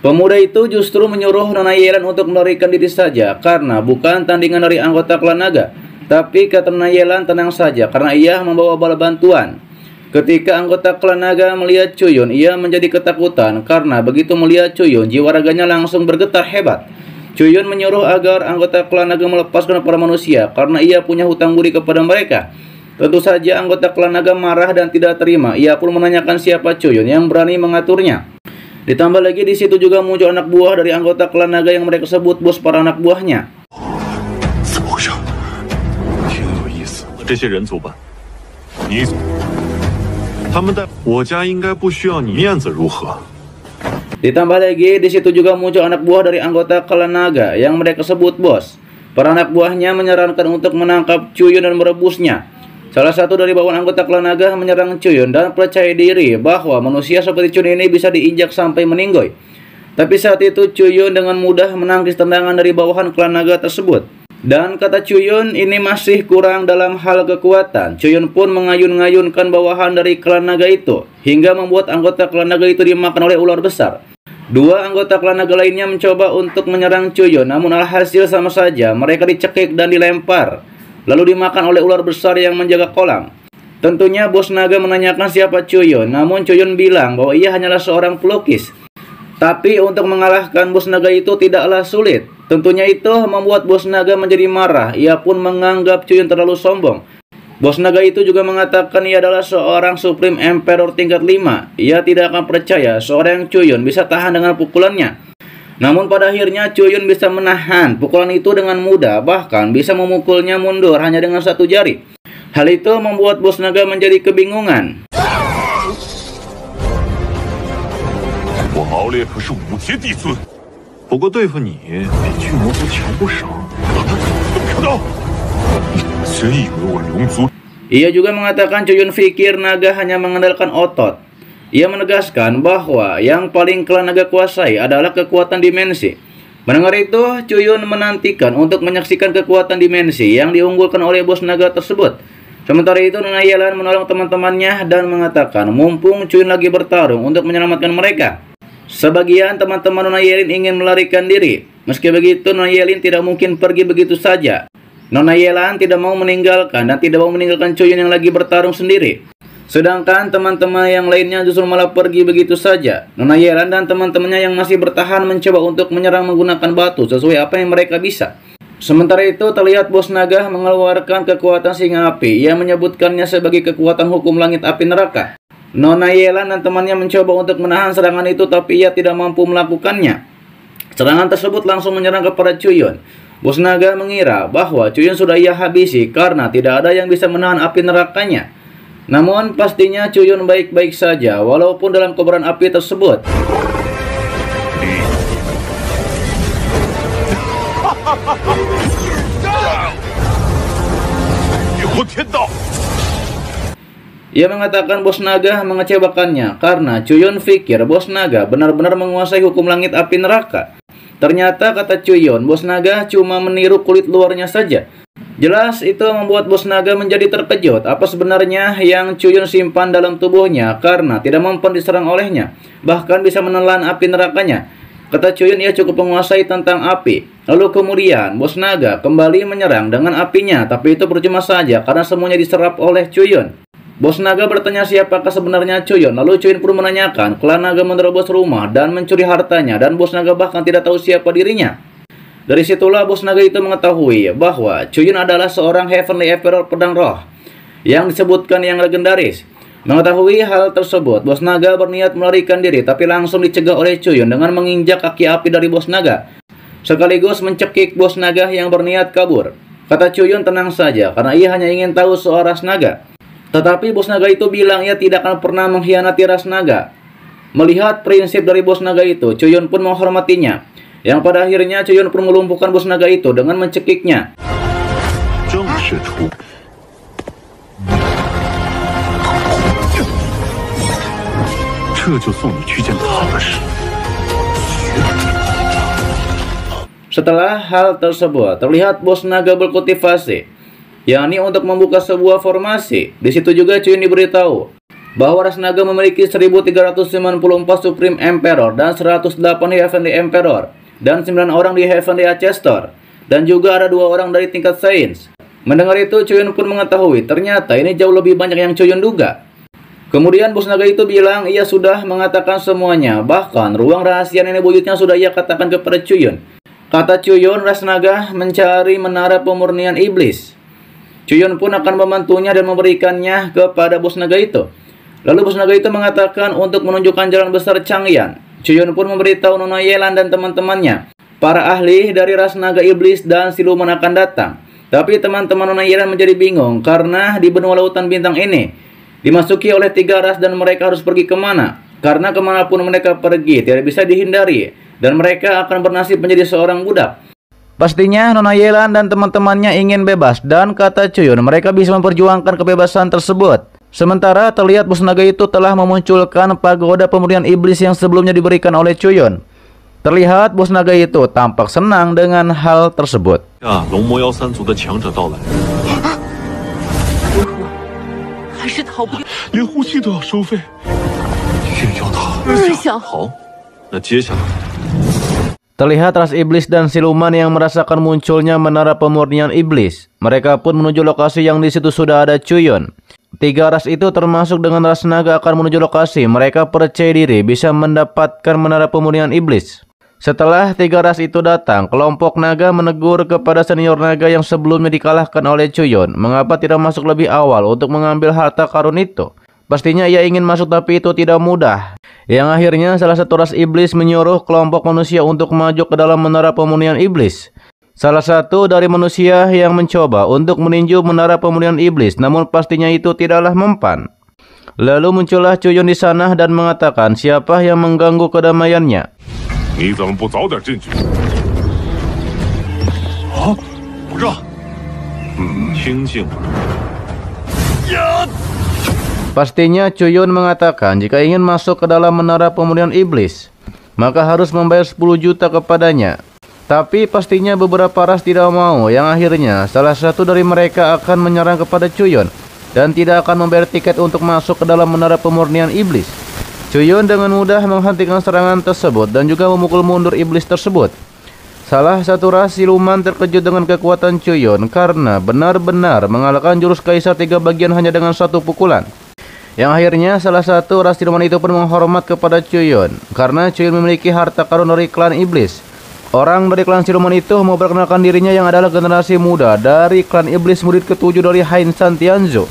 Pemuda itu justru menyuruh Nona Yelan untuk melarikan diri saja karena bukan tandingan dari anggota klan naga. Tapi kata Nona Yelan tenang saja karena ia membawa bala bantuan. Ketika anggota klan naga melihat Chuyun, ia menjadi ketakutan karena begitu melihat Chuyun, jiwa raganya langsung bergetar hebat. Chuyun menyuruh agar anggota klan naga melepaskan para manusia karena ia punya hutang budi kepada mereka. Tentu saja anggota klan naga marah dan tidak terima. Ia pun menanyakan siapa Chuyun yang berani mengaturnya. Ditambah lagi di situ juga muncul anak buah dari anggota klan naga yang mereka sebut bos para anak buahnya. 怎么回事？挺有意思。这些人族吧，你他们带我家应该不需要你面子如何？ Ditambah lagi di situ juga muncul anak buah dari anggota klan naga yang mereka sebut bos. Para anak buahnya menyarankan untuk menangkap Chuyun dan merebusnya. Salah satu dari bawahan anggota klan naga menyerang Chuyun dan percaya diri bahwa manusia seperti Chuyun ini bisa diinjak sampai meninggoy. Tapi saat itu Chuyun dengan mudah menangkis tendangan dari bawahan klan naga tersebut. Dan kata Chuyun ini masih kurang dalam hal kekuatan. Chuyun pun mengayun-ngayunkan bawahan dari klan naga itu hingga membuat anggota klan naga itu dimakan oleh ular besar. 2 anggota klan naga lainnya mencoba untuk menyerang Chuyun, namun alhasil sama saja mereka dicekik dan dilempar, lalu dimakan oleh ular besar yang menjaga kolam. Tentunya bos naga menanyakan siapa Chuyun, namun Chuyun bilang bahwa ia hanyalah seorang pelukis. Tapi untuk mengalahkan bos naga itu tidaklah sulit. Tentunya itu membuat bos naga menjadi marah. Ia pun menganggap Chuyun terlalu sombong. Bos naga itu juga mengatakan ia adalah seorang Supreme Emperor tingkat 5. Ia tidak akan percaya seorang Chuyun bisa tahan dengan pukulannya. Namun pada akhirnya Chuyun bisa menahan pukulan itu dengan mudah, bahkan bisa memukulnya mundur hanya dengan 1 jari. Hal itu membuat bos naga menjadi kebingungan. 我毛烈可是5阶帝尊，不过对付你比巨魔族强不少。怎么可能？你真以为我龙族？ Ia juga mengatakan Chuyun pikir naga hanya mengandalkan otot. Ia menegaskan bahwa yang paling klan naga kuasai adalah kekuatan dimensi. Mendengar itu, Chuyun menantikan untuk menyaksikan kekuatan dimensi yang diunggulkan oleh bos naga tersebut. Sementara itu, Nona Yelan menolong teman-temannya dan mengatakan mumpung Chuyun lagi bertarung untuk menyelamatkan mereka. Sebagian teman-teman Nona Yelin ingin melarikan diri. Meski begitu, Nona Yelin tidak mungkin pergi begitu saja. Nona Yelan tidak mau meninggalkan dan tidak mau meninggalkan Chuyun yang lagi bertarung sendiri. Sedangkan teman-teman yang lainnya justru malah pergi begitu saja. Nona Yelan dan teman-temannya yang masih bertahan mencoba untuk menyerang menggunakan batu sesuai apa yang mereka bisa. Sementara itu terlihat bos naga mengeluarkan kekuatan singa api. Ia menyebutkannya sebagai kekuatan hukum langit api neraka. Nona Yelan dan temannya mencoba untuk menahan serangan itu, tapi ia tidak mampu melakukannya. Serangan tersebut langsung menyerang kepada Chuyun. Bos naga mengira bahwa Chuyun sudah ia habisi karena tidak ada yang bisa menahan api nerakanya. Namun pastinya Chuyun baik-baik saja walaupun dalam kobaran api tersebut. Ia mengatakan bos naga mengecewakannya karena Chuyun pikir bos naga benar-benar menguasai hukum langit api neraka. Ternyata kata Chuyun, bos naga cuma meniru kulit luarnya saja. Jelas itu membuat bos naga menjadi terkejut apa sebenarnya yang Chuyun simpan dalam tubuhnya karena tidak mempan diserang olehnya, bahkan bisa menelan api nerakanya. Kata Chuyun ia cukup menguasai tentang api. Lalu kemudian bos naga kembali menyerang dengan apinya, tapi itu percuma saja karena semuanya diserap oleh Chuyun. Bos naga bertanya siapakah sebenarnya Chuyun. Lalu Chuyun pun menanyakan klan naga menerobos rumah dan mencuri hartanya, dan bos naga bahkan tidak tahu siapa dirinya. Dari situlah bos naga itu mengetahui bahwa Chuyun adalah seorang Heavenly Emperor pedang roh yang disebutkan yang legendaris. Mengetahui hal tersebut, bos naga berniat melarikan diri, tapi langsung dicegah oleh Chuyun dengan menginjak kaki api dari bos naga, sekaligus mencekik bos naga yang berniat kabur. Kata Chuyun tenang saja karena ia hanya ingin tahu soal ras naga. Tetapi bos naga itu bilang ia tidak akan pernah mengkhianati ras naga. Melihat prinsip dari bos naga itu, Chuyun pun menghormatinya. Yang pada akhirnya Chuyun pun melumpuhkan bos naga itu dengan mencekiknya. Setelah hal tersebut, terlihat bos naga berkultivasi, yakni untuk membuka sebuah formasi. Di situ juga Chuyun diberitahu bahwa ras naga memiliki 1394 Supreme Emperor dan 108 Heavenly Emperor dan 9 orang di Heavenly Ancestor, dan juga ada 2 orang dari tingkat Saints. Mendengar itu Chuyun pun mengetahui ternyata ini jauh lebih banyak yang Chuyun duga. Kemudian bos naga itu bilang ia sudah mengatakan semuanya, bahkan ruang rahasia nenek buyutnya sudah ia katakan kepada Chuyun. Kata Chuyun, ras naga mencari menara pemurnian iblis. Chuyun pun akan membantunya dan memberikannya kepada bos naga itu. Lalu bos naga itu mengatakan untuk menunjukkan jalan besar Changyan. Chuyun pun memberitahu Nona Yelan dan teman-temannya, para ahli dari ras naga iblis dan siluman akan datang. Tapi teman-teman Nona Yelan menjadi bingung karena di benua lautan bintang ini dimasuki oleh 3 ras dan mereka harus pergi kemana. Karena kemanapun mereka pergi tidak bisa dihindari dan mereka akan bernasib menjadi seorang budak. Pastinya Nona Yelan dan teman-temannya ingin bebas, dan kata Chuyun mereka bisa memperjuangkan kebebasan tersebut. Sementara terlihat bos naga itu telah memunculkan pagoda pemurnian iblis yang sebelumnya diberikan oleh Chuyun. Terlihat bos naga itu tampak senang dengan hal tersebut. Terlihat ras iblis dan siluman yang merasakan munculnya menara pemurnian iblis. Mereka pun menuju lokasi yang di situ sudah ada Chuyun. 3 ras itu termasuk dengan ras naga akan menuju lokasi. Mereka percaya diri bisa mendapatkan menara pemurnian iblis. Setelah 3 ras itu datang, kelompok naga menegur kepada senior naga yang sebelumnya dikalahkan oleh Chuyun, mengapa tidak masuk lebih awal untuk mengambil harta karun itu. Pastinya ia ingin masuk tapi itu tidak mudah. Yang akhirnya salah satu ras iblis menyuruh kelompok manusia untuk maju ke dalam menara pemurnian iblis. Salah satu dari manusia yang mencoba untuk meninju menara pemurnian iblis, namun pastinya itu tidaklah mempan. Lalu muncullah Chuyun di sana dan mengatakan siapa yang mengganggu kedamaiannya. Pastinya Chuyun mengatakan jika ingin masuk ke dalam menara pemurnian iblis, maka harus membayar 10 juta kepadanya. Tapi pastinya beberapa ras tidak mau, yang akhirnya salah satu dari mereka akan menyerang kepada Chuyun dan tidak akan membayar tiket untuk masuk ke dalam menara pemurnian iblis. Chuyun dengan mudah menghentikan serangan tersebut dan juga memukul mundur iblis tersebut. Salah satu ras siluman terkejut dengan kekuatan Chuyun karena benar-benar mengalahkan jurus kaisar 3 bagian hanya dengan 1 pukulan. Yang akhirnya salah satu ras siluman itu pun menghormat kepada Chuyun karena Chuyun memiliki harta karun dari klan iblis. Orang dari klan siluman itu memperkenalkan dirinya yang adalah generasi muda dari klan iblis murid ke-7 dari Hein Shan Tianzhu.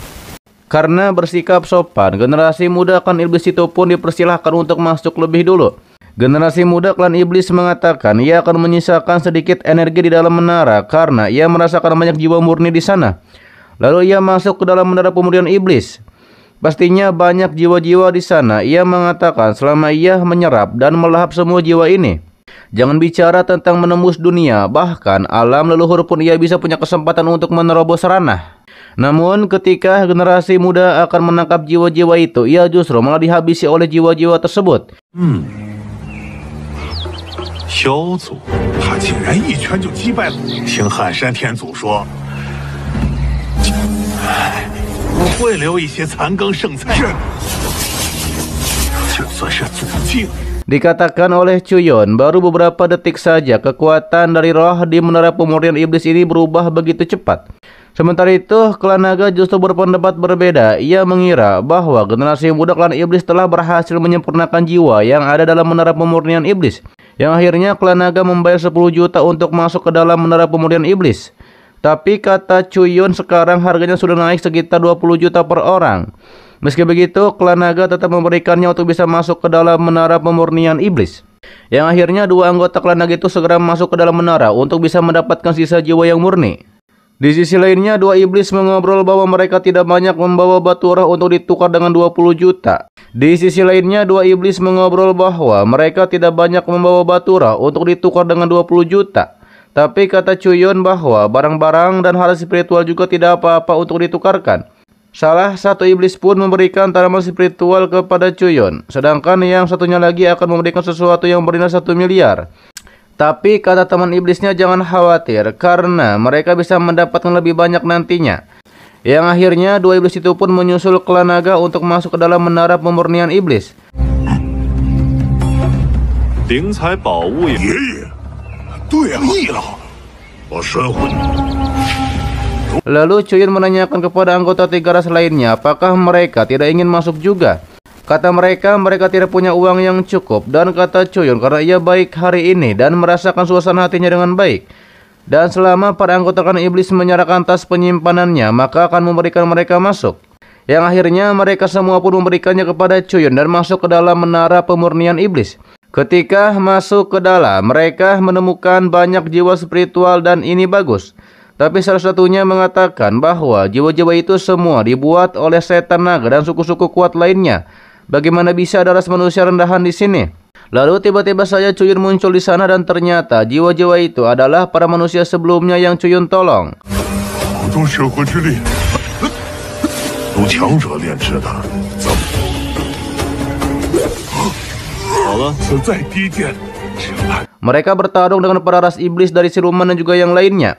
Karena bersikap sopan, generasi muda klan iblis itu pun dipersilahkan untuk masuk lebih dulu. Generasi muda klan iblis mengatakan ia akan menyisakan sedikit energi di dalam menara karena ia merasakan banyak jiwa murni di sana. Lalu ia masuk ke dalam menara pemurnian iblis. Pastinya banyak jiwa-jiwa di sana. Ia mengatakan selama ia menyerap dan melahap semua jiwa ini, jangan bicara tentang menembus dunia, bahkan alam leluhur pun ia bisa punya kesempatan untuk menerobos ranah. Namun ketika generasi muda akan menangkap jiwa-jiwa itu, ia justru malah dihabisi oleh jiwa-jiwa tersebut. 萧族，他竟然一拳就击败了。听汉山天祖说，我会留一些残羹剩菜。就算是祖境。 Dikatakan oleh Chuyon, baru beberapa detik saja kekuatan dari roh di menara pemurnian iblis ini berubah begitu cepat. Sementara itu, klan naga justru berpendapat berbeda. Ia mengira bahwa generasi muda klan iblis telah berhasil menyempurnakan jiwa yang ada dalam menara pemurnian iblis. Yang akhirnya klan naga membayar 10 juta untuk masuk ke dalam menara pemurnian iblis. Tapi kata Chuyon, sekarang harganya sudah naik sekitar 20 juta per orang. Meski begitu, klan naga tetap memberikannya untuk bisa masuk ke dalam menara pemurnian iblis. Yang akhirnya dua anggota klan naga itu segera masuk ke dalam menara untuk bisa mendapatkan sisa jiwa yang murni. Di sisi lainnya, dua iblis mengobrol bahwa mereka tidak banyak membawa batu roh untuk ditukar dengan 20 juta. Di sisi lainnya, dua iblis mengobrol bahwa mereka tidak banyak membawa batu roh untuk ditukar dengan 20 juta. Tapi kata Chuyon bahwa barang-barang dan hal spiritual juga tidak apa-apa untuk ditukarkan. Salah satu iblis pun memberikan tanaman spiritual kepada Chuyon, sedangkan yang satunya lagi akan memberikan sesuatu yang bernilai 1 miliar. Tapi kata teman iblisnya jangan khawatir, karena mereka bisa mendapatkan lebih banyak nantinya. Yang akhirnya dua iblis itu pun menyusul klan naga untuk masuk ke dalam menara pemurnian iblis. 灵财宝物也。爷爷，对啊，易了，我神魂。 Lalu Chuyon menanyakan kepada anggota 3 ras lainnya apakah mereka tidak ingin masuk juga. Kata mereka tidak punya uang yang cukup, dan kata Chuyon karena ia baik hari ini dan merasakan suasana hatinya dengan baik. Dan selama para anggota klan iblis menyerahkan tas penyimpanannya, maka akan memberikan mereka masuk. Yang akhirnya mereka semua pun memberikannya kepada Chuyon dan masuk ke dalam menara pemurnian iblis. Ketika masuk ke dalam, mereka menemukan banyak jiwa spiritual dan ini bagus. Tapi salah satunya mengatakan bahwa jiwa-jiwa itu semua dibuat oleh setan naga dan suku-suku kuat lainnya. Bagaimana bisa ada ras manusia rendahan di sini? Lalu tiba-tiba saja Chuyon muncul di sana dan ternyata jiwa-jiwa itu adalah para manusia sebelumnya yang Chuyon tolong. 好多神魂之力，如强者炼制的，怎么？好了，此再低贱，只怕。 Mereka bertarung dengan para ras iblis dari siluman dan juga yang lainnya.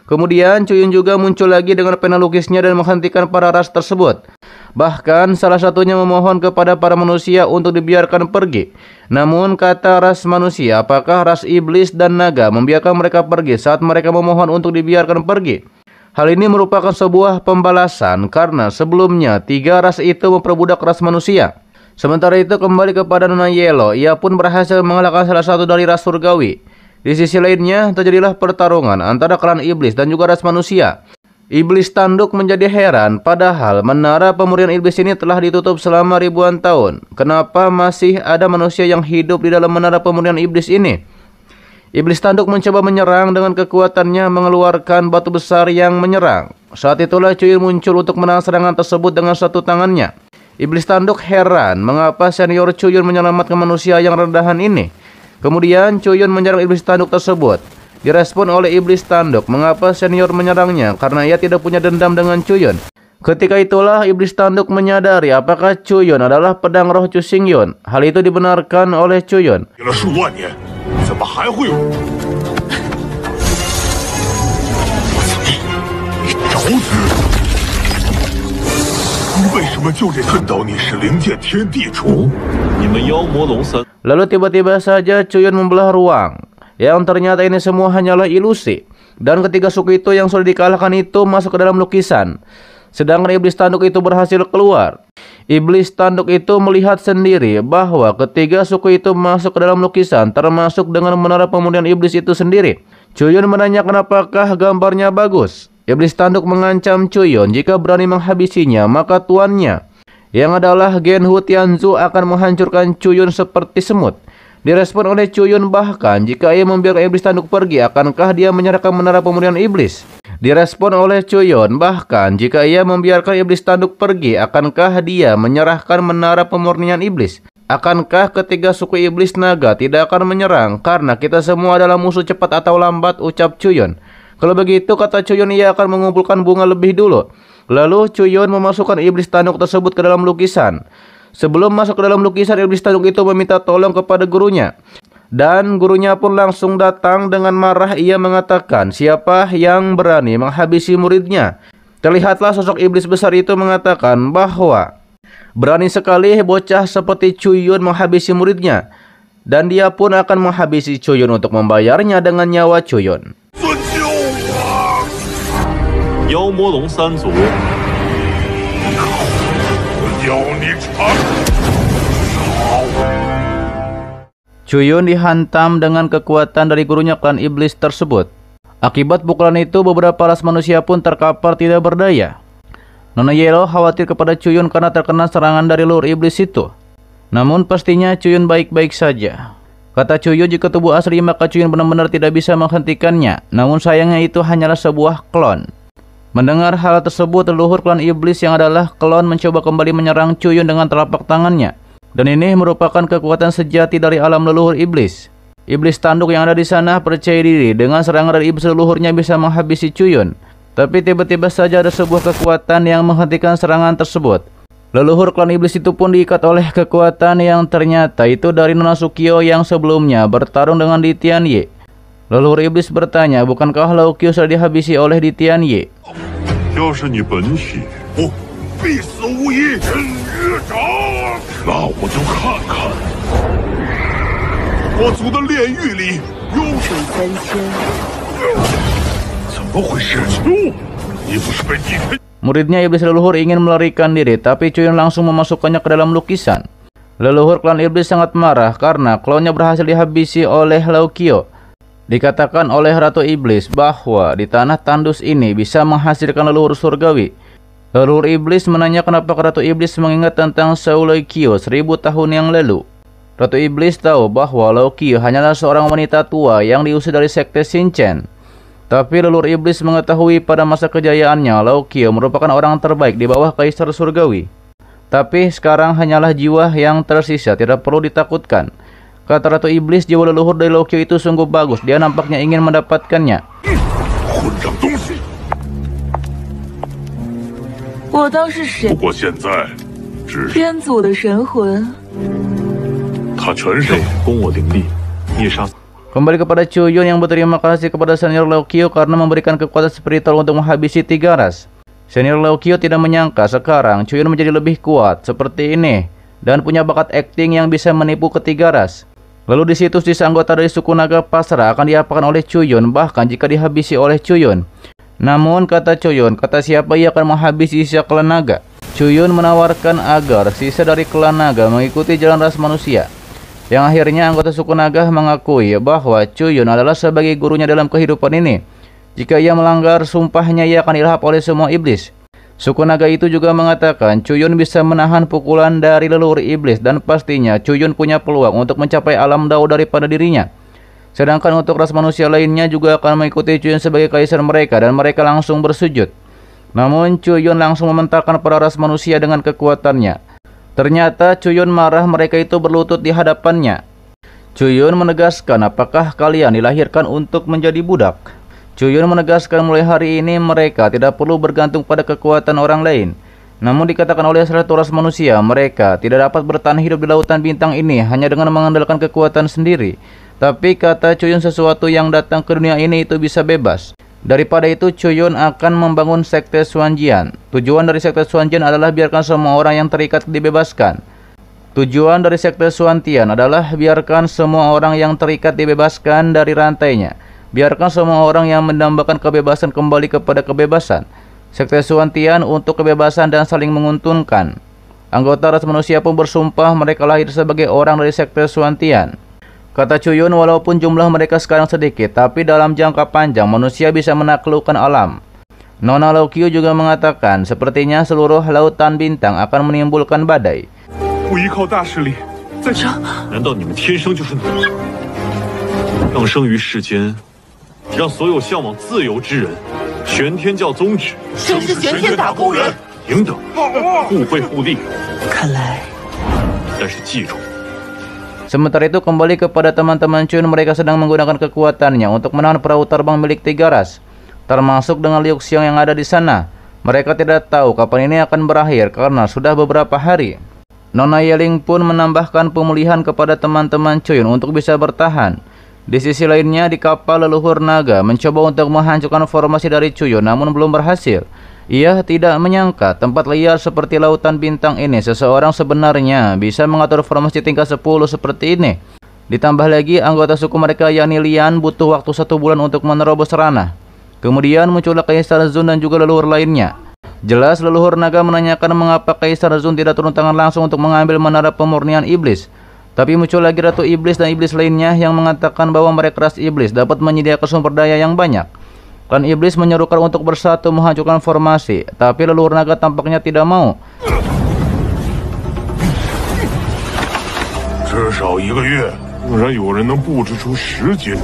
Kemudian Chuyon juga muncul lagi dengan pena lukisnya dan menghentikan para ras tersebut. Bahkan salah satunya memohon kepada para manusia untuk dibiarkan pergi. Namun kata ras manusia, apakah ras iblis dan naga membiarkan mereka pergi saat mereka memohon untuk dibiarkan pergi? Hal ini merupakan sebuah pembalasan karena sebelumnya 3 ras itu memperbudak ras manusia. Sementara itu kembali kepada Nona Yellow, ia pun berhasil mengalahkan salah satu dari ras surgawi. Di sisi lainnya, terjadilah pertarungan antara klan iblis dan juga ras manusia. Iblis tanduk menjadi heran, padahal menara pemurnian iblis ini telah ditutup selama ribuan tahun. Kenapa masih ada manusia yang hidup di dalam menara pemurnian iblis ini? Iblis tanduk mencoba menyerang dengan kekuatannya mengeluarkan batu besar yang menyerang. Saat itulah Chuyon muncul untuk menang serangan tersebut dengan satu tangannya. Iblis tanduk heran mengapa senior Chuyon menyelamatkan manusia yang rendahan ini. Kemudian Chuyon menyerang iblis tanduk tersebut. Direspon oleh iblis tanduk mengapa senior menyerangnya karena ia tidak punya dendam dengan Chuyon. Ketika itulah iblis tanduk menyadari apakah Chuyon adalah pedang roh Chu Xingyon. Hal itu dibenarkan oleh Chuyon. 给了数万年，怎么还会有？你找死！你为什么就这恨到你是灵界天地主？你们妖魔龙三。 Lalu tiba-tiba saja Chuyon membelah ruang. Yang ternyata ini semua hanyalah ilusi. Dan ketiga suku itu yang sudah dikalahkan itu masuk ke dalam lukisan. Sedangkan iblis tanduk itu berhasil keluar. Iblis tanduk itu melihat sendiri bahwa ketiga suku itu masuk ke dalam lukisan, termasuk dengan menara pemurnian iblis itu sendiri. Chuyun menanyakan apakah gambarnya bagus. Iblis tanduk mengancam Chuyun jika berani menghabisinya, maka tuannya, yang adalah Genhu Tianzu, akan menghancurkan Chuyun seperti semut. Direspon oleh Chuyun, bahkan jika ia membiarkan iblis tanduk pergi, akankah dia menyerahkan menara pemurnian iblis? Direspon oleh Chuyun, bahkan jika ia membiarkan iblis tanduk pergi, akankah dia menyerahkan menara pemurnian iblis? Akankah ketiga suku iblis naga tidak akan menyerang karena kita semua adalah musuh cepat atau lambat, ucap Chuyun. Kalau begitu, kata Chuyun, ia akan mengumpulkan bunga lebih dulu. Lalu Chuyun memasukkan iblis tanduk tersebut ke dalam lukisan. Sebelum masuk ke dalam lukisan, iblis tanduk itu meminta tolong kepada gurunya. Dan gurunya pun langsung datang dengan marah. Ia mengatakan, siapa yang berani menghabisi muridnya? Terlihatlah sosok iblis besar itu mengatakan bahwa berani sekali bocah seperti Chuyun menghabisi muridnya. Dan dia pun akan menghabisi Chuyun untuk membayarnya dengan nyawa Chuyun. 尊救我！妖魔龙三族，我要你尝！ Chuyun dihantam dengan kekuatan dari gurunya klan iblis tersebut. Akibat pukulan itu, beberapa ras manusia pun terkapar tidak berdaya. Nona Yellow khawatir kepada Chuyun karena terkena serangan dari leluhur iblis itu. Namun pastinya Chuyun baik-baik saja. Kata Chuyun, jika tubuh asli maka Chuyun benar-benar tidak bisa menghentikannya. Namun sayangnya itu hanyalah sebuah klon. Mendengar hal tersebut, leluhur klan iblis yang adalah klon mencoba kembali menyerang Chuyun dengan telapak tangannya. Dan ini merupakan kekuatan sejati dari alam leluhur iblis. Iblis tanduk yang ada di sana percaya diri dengan serangan dari iblis leluhurnya bisa menghabisi Chuyun. Tapi tiba-tiba saja ada sebuah kekuatan yang menghentikan serangan tersebut. Leluhur klan iblis itu pun diikat oleh kekuatan yang ternyata itu dari Nona Sukyo yang sebelumnya bertarung dengan Di Tianye. Leluhur iblis bertanya, bukankah Laokyo sudah dihabisi oleh Di Tianye? 要是你本血，我必死无疑！真月掌，那我就看看我族的炼狱里有水三千，怎么回事？你不是被地推？ Muridnya iblis leluhur ingin melarikan diri, tapi Chuyun langsung memasukkannya ke dalam lukisan. Leluhur klan iblis sangat marah karena klonnya berhasil dihabisi oleh Laokyo. Dikatakan oleh Ratu Iblis bahwa di tanah tandus ini bisa menghasilkan leluhur surgawi. Leluhur iblis menanyakan apakah Ratu Iblis mengingat tentang Shou Laokyo 1000 tahun yang lalu. Ratu Iblis tahu bahwa Laokyo hanyalah seorang wanita tua yang diusir dari sekte Shinchen. Tapi leluhur iblis mengetahui pada masa kejayaannya Laokyo merupakan orang terbaik di bawah kaisar surgawi. Tapi sekarang hanyalah jiwa yang tersisa, tidak perlu ditakutkan. Kata Ratu Iblis, jiwa leluhur dari Laokyo itu sungguh bagus, dia nampaknya ingin mendapatkannya. 混账东西！我当是谁不过现在只是编组的神魂？他全身攻我灵力，灭杀。 Kembali kepada Chuyun yang berterima kasih kepada senior Laokyo karena memberikan kekuatan spiritual untuk menghabisi 3 ras. Senior Laokyo tidak menyangka sekarang Chuyun menjadi lebih kuat seperti ini dan punya bakat akting yang bisa menipu ketiga ras. Lalu di situs anggota dari suku naga pasrah akan diapakan oleh Chuyun bahkan jika dihabisi oleh Chuyun. Namun kata Chuyun, kata siapa ia akan menghabisi sisa klan naga. Chuyun menawarkan agar sisa dari klan naga mengikuti jalan ras manusia. Yang akhirnya anggota suku naga mengakui bahwa Chuyun adalah sebagai gurunya dalam kehidupan ini. Jika ia melanggar sumpahnya, ia akan dilahap oleh semua iblis. Suku naga itu juga mengatakan Chuyun bisa menahan pukulan dari leluhur iblis dan pastinya Chuyun punya peluang untuk mencapai alam dao daripada dirinya. Sedangkan untuk ras manusia lainnya juga akan mengikuti Chuyun sebagai kaisar mereka dan mereka langsung bersujud. Namun Chuyun langsung mementalkan para ras manusia dengan kekuatannya. Ternyata Chuyun marah mereka itu berlutut di hadapannya. Chuyun menegaskan, apakah kalian dilahirkan untuk menjadi budak? Chuyun menegaskan mulai hari ini mereka tidak perlu bergantung pada kekuatan orang lain. Namun dikatakan oleh satu ras manusia, mereka tidak dapat bertahan hidup di lautan bintang ini hanya dengan mengandalkan kekuatan sendiri. Tapi kata Chuyun, sesuatu yang datang ke dunia ini itu bisa bebas. Daripada itu, Chuyun akan membangun sekte Xuanjian. Tujuan dari sekte Xuanjian adalah biarkan semua orang yang terikat dibebaskan. Tujuan dari sekte Xuantian adalah biarkan semua orang yang terikat dibebaskan dari rantainya. Biarkan semua orang yang mendambakan kebebasan kembali kepada kebebasan. Sekte Xuantian untuk kebebasan dan saling menguntungkan. Anggota ras manusia pun bersumpah mereka lahir sebagai orang dari sekte Xuantian. Kata Cuyun, walaupun jumlah mereka sekarang sedikit, tapi dalam jangka panjang manusia bisa menaklukkan alam. Nona Laoqiu juga mengatakan, sepertinya seluruh lautan bintang akan menimbulkan badai. 不依靠大势力，在难道你们天生就是奴隶？让生于世间，让所有向往自由之人，玄天教宗旨，生是玄天打工人，平等，互惠互利。看来但是记住， Sementara itu kembali kepada teman-teman Cuyun, mereka sedang menggunakan kekuatannya untuk menahan perahu terbang milik Tiga Ras, termasuk dengan Liu Xiong yang ada di sana. Mereka tidak tahu kapan ini akan berakhir karena sudah beberapa hari. Nona Yeling pun menambahkan pemulihan kepada teman-teman Cuyun untuk bisa bertahan. Di sisi lainnya, di kapal leluhur naga mencoba untuk menghancurkan formasi dari Cuyun namun belum berhasil. Ia tidak menyangka tempat liar seperti lautan bintang ini seseorang sebenarnya bisa mengatur formasi tingkat 10 seperti ini. Ditambah lagi anggota suku mereka yakni Lian butuh waktu 1 bulan untuk menerobos ranah. Kemudian muncullah Kaisar Zun dan juga leluhur lainnya. Jelas leluhur naga menanyakan mengapa Kaisar Zun tidak turun tangan langsung untuk mengambil menara pemurnian iblis. Tapi muncul lagi Ratu Iblis dan iblis lainnya yang mengatakan bahwa mereka ras iblis dapat menyediakan sumber daya yang banyak. Klan iblis menyerukan untuk bersatu menghancurkan formasi, tapi leluhur naga tampaknya tidak mau. 至少1个月，竟然有人能布置出10阶，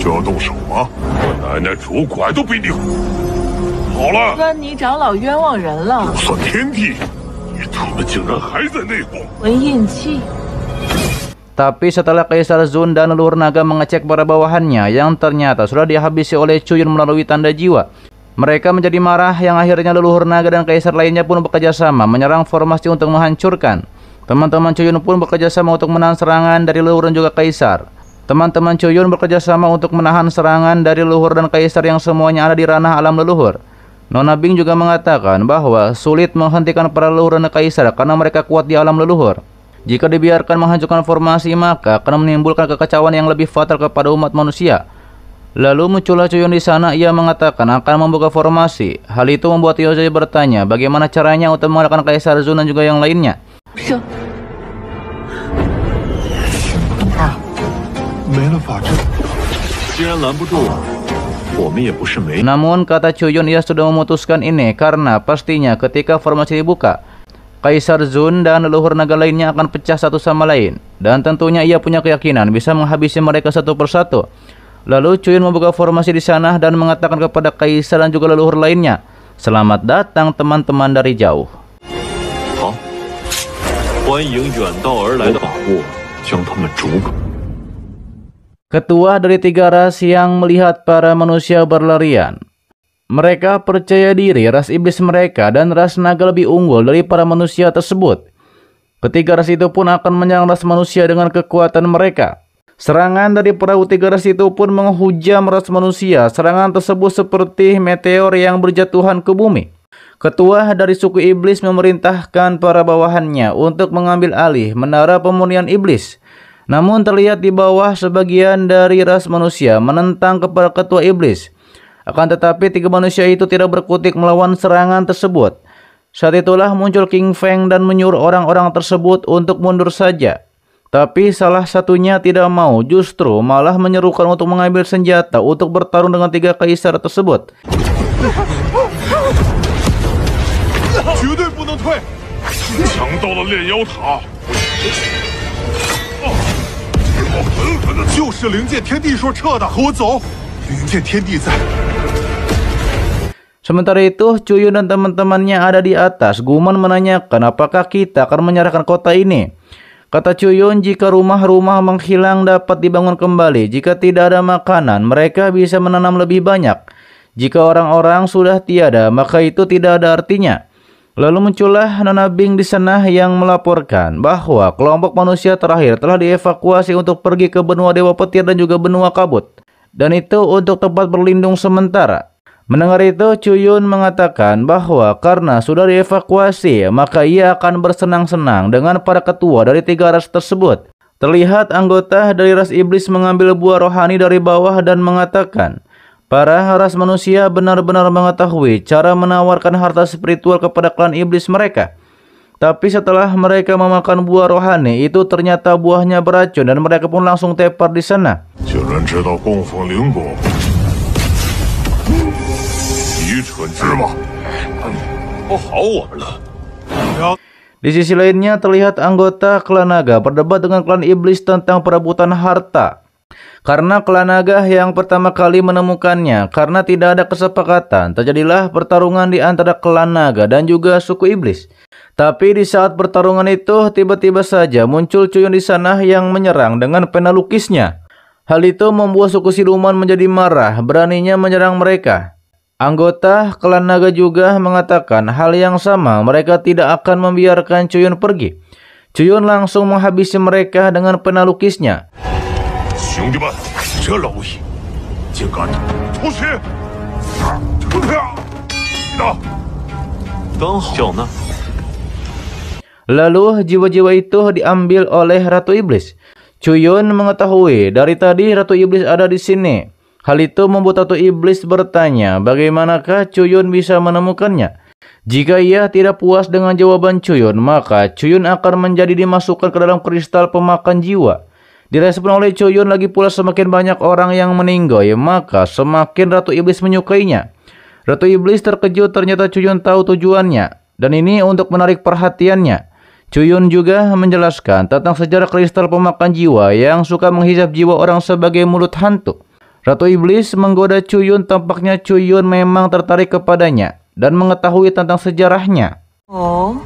就要动手吗？我奶奶主管都比你好了，端倪长老冤枉人了。就算天地，你他们竟然还在内讧！ 文印器， Tapi setelah Kaisar Zun dan leluhur naga mengecek para bawahannya yang ternyata sudah dihabisi oleh Cuyun melalui tanda jiwa, mereka menjadi marah yang akhirnya leluhur naga dan kaisar lainnya pun bekerja sama menyerang formasi untuk menghancurkan. Teman-teman Cuyun pun bekerja sama untuk menahan serangan dari leluhur dan juga kaisar. Teman-teman Cuyun bekerja sama untuk menahan serangan dari leluhur dan kaisar yang semuanya ada di ranah alam leluhur. Nona Bing juga mengatakan bahwa sulit menghentikan para leluhur dan kaisar karena mereka kuat di alam leluhur. Jika dibiarkan menghancurkan formasi, maka akan menimbulkan kekacauan yang lebih fatal kepada umat manusia. Lalu muncullah Cuyun di sana, ia mengatakan akan membuka formasi. Hal itu membuat Yozai bertanya bagaimana caranya untuk mengalahkan Kaisar Zun dan juga yang lainnya. 是 没了法阵，既然拦不住，我们也不是没。 Namun kata Cuyun, ia sudah memutuskan ini karena pastinya ketika formasi dibuka, Kaisar Zun dan leluhur naga lainnya akan pecah satu sama lain. Dan tentunya ia punya keyakinan bisa menghabisi mereka satu persatu. Lalu Cuyun membuka formasi di sana dan mengatakan kepada Kaisar dan juga leluhur lainnya, "Selamat datang teman-teman dari jauh." 好，欢迎远道而来的把握，将他们逐个。 Ketua dari Tiga Ras yang melihat para manusia berlarian. Mereka percaya diri ras iblis mereka dan ras naga lebih unggul dari para manusia tersebut. Ketiga ras itu pun akan menyerang ras manusia dengan kekuatan mereka. Serangan dari perahu Tiga Ras itu pun menghujam ras manusia. Serangan tersebut seperti meteor yang berjatuhan ke bumi. Ketua dari suku iblis memerintahkan para bawahannya untuk mengambil alih menara pemurnian iblis. Namun terlihat di bawah sebagian dari ras manusia menentang kepada ketua iblis. Akan tetapi tiga manusia itu tidak berkutik melawan serangan tersebut. Saat itulah muncul King Feng dan menyuruh orang-orang tersebut untuk mundur saja. Tapi salah satunya tidak mau, justru malah menyerukan untuk mengambil senjata untuk bertarung dengan tiga kaisar tersebut. 绝对不能退！抢到了炼妖塔，我狠狠的就是灵剑天帝说撤的，和我走。灵剑天帝在。 Sementara itu, Cuyun dan teman-temannya ada di atas. Guman menanyakan apakah kita akan menyerahkan kota ini. Kata Cuyun, jika rumah-rumah menghilang dapat dibangun kembali. Jika tidak ada makanan, mereka bisa menanam lebih banyak. Jika orang-orang sudah tiada, maka itu tidak ada artinya. Lalu muncullah Nona Bing di sana yang melaporkan bahwa kelompok manusia terakhir telah dievakuasi untuk pergi ke benua Dewa Petir dan juga benua Kabut. Dan itu untuk tempat berlindung sementara. Mendengar itu, Cuyun mengatakan bahwa karena sudah dievakuasi, maka ia akan bersenang-senang dengan para ketua dari tiga ras tersebut. Terlihat anggota dari ras iblis mengambil buah rohani dari bawah dan mengatakan, para ras manusia benar-benar mengetahui cara menawarkan harta spiritual kepada klan iblis mereka. Tapi setelah mereka memakan buah rohani itu ternyata buahnya beracun dan mereka pun langsung tepar di sana. 竟然知道供奉灵果，愚蠢之马！不好我们了。 Di sisi lainnya terlihat anggota klan naga berdebat dengan klan iblis tentang perebutan harta. Karena klan naga yang pertama kali menemukannya, karena tidak ada kesepakatan, terjadilah pertarungan di antara klan naga dan juga suku iblis. Tapi di saat pertarungan itu, tiba-tiba saja muncul Cuyun di sana yang menyerang dengan pena lukisnya. Hal itu membuat suku siluman menjadi marah, beraninya menyerang mereka. Anggota klan naga juga mengatakan hal yang sama, mereka tidak akan membiarkan Cuyun pergi. Cuyun langsung menghabisi mereka dengan pena lukisnya. 兄弟们，这蝼蚁竟敢出血！刚好叫那。 Lalu jiwa-jiwa itu diambil oleh Ratu Iblis. Cuyun mengetahui dari tadi Ratu Iblis ada di sini. Hal itu membuat Ratu Iblis bertanya bagaimanakah Cuyun bisa menemukannya. Jika ia tidak puas dengan jawaban Cuyun, maka Cuyun akan menjadi dimasukkan ke dalam kristal pemakan jiwa. Direspon oleh Cuyun lagi pula semakin banyak orang yang meninggoy, maka semakin Ratu Iblis menyukainya. Ratu Iblis terkejut ternyata Cuyun tahu tujuannya, dan ini untuk menarik perhatiannya. Cuyun juga menjelaskan tentang sejarah kristal pemakan jiwa yang suka menghisap jiwa orang sebagai mulut hantu. Ratu Iblis menggoda Cuyun, tampaknya Cuyun memang tertarik kepadanya dan mengetahui tentang sejarahnya. Oh,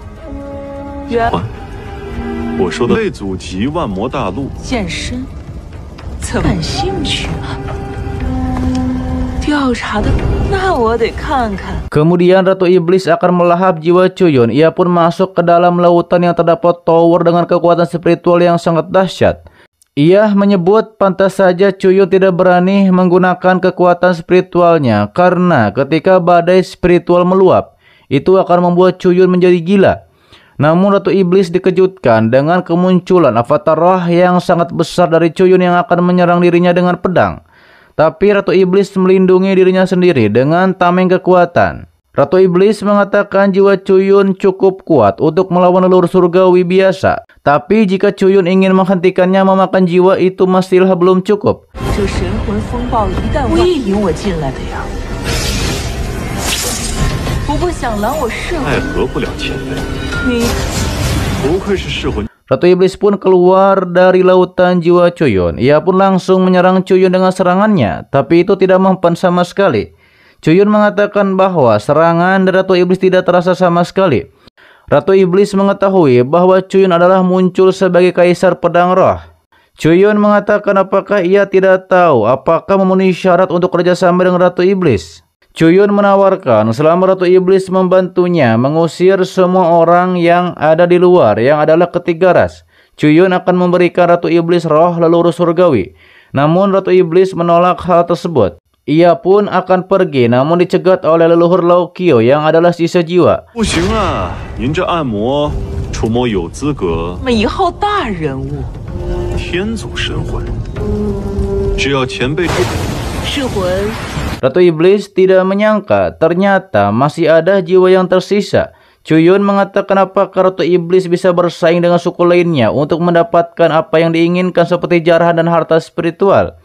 ya. 我说的类祖籍万魔大陆， 健身，怎么感兴趣啊？调查的，那我得看看。 Kemudian Ratu Iblis akan melahap jiwa Cuyun. Ia pun masuk ke dalam lautan yang terdapat tower dengan kekuatan spiritual yang sangat dahsyat. Ia menyebut pantas saja Cuyun tidak berani menggunakan kekuatan spiritualnya karena ketika badai spiritual meluap, itu akan membuat Cuyun menjadi gila. Namun Ratu Iblis dikejutkan dengan kemunculan avatar roh yang sangat besar dari Cuyun yang akan menyerang dirinya dengan pedang. Tapi Ratu Iblis melindungi dirinya sendiri dengan tameng kekuatan. Ratu Iblis mengatakan jiwa Cuyun cukup kuat untuk melawan leluhur surgawi biasa. Tapi jika Cuyun ingin menghentikannya memakan jiwa itu masihlah belum cukup. 这神魂风暴一旦我也引我进来的呀，不过想拦我是奈何不了前辈。你。 不愧是噬魂。 Ratu Iblis pun keluar dari lautan jiwa Cuyun. Ia pun langsung menyerang Cuyun dengan serangannya, tapi itu tidak mempan sama sekali. Cuyun mengatakan bahwa serangan dari Ratu Iblis tidak terasa sama sekali. Ratu Iblis mengetahui bahwa Cuyun adalah muncul sebagai kaisar pedang roh. Cuyun mengatakan apakah ia tidak tahu apakah memenuhi syarat untuk kerjasama dengan Ratu Iblis. Cuyun menawarkan selama Ratu Iblis membantunya mengusir semua orang yang ada di luar yang adalah ketiga ras. Cuyun akan memberikan Ratu Iblis roh leluhur surgawi. Namun Ratu Iblis menolak hal tersebut. Ia pun akan pergi namun dicegat oleh leluhur Laokio yang adalah sisa jiwa. 不行啊，您这暗魔出魔有资格那么一号大人物，天祖神魂，只要前辈噬魂 Ratu Iblis tidak menyangka ternyata masih ada jiwa yang tersisa. Cuyun mengatakan apakah Ratu Iblis bisa bersaing dengan suku lainnya untuk mendapatkan apa yang diinginkan seperti jarahan dan harta spiritual.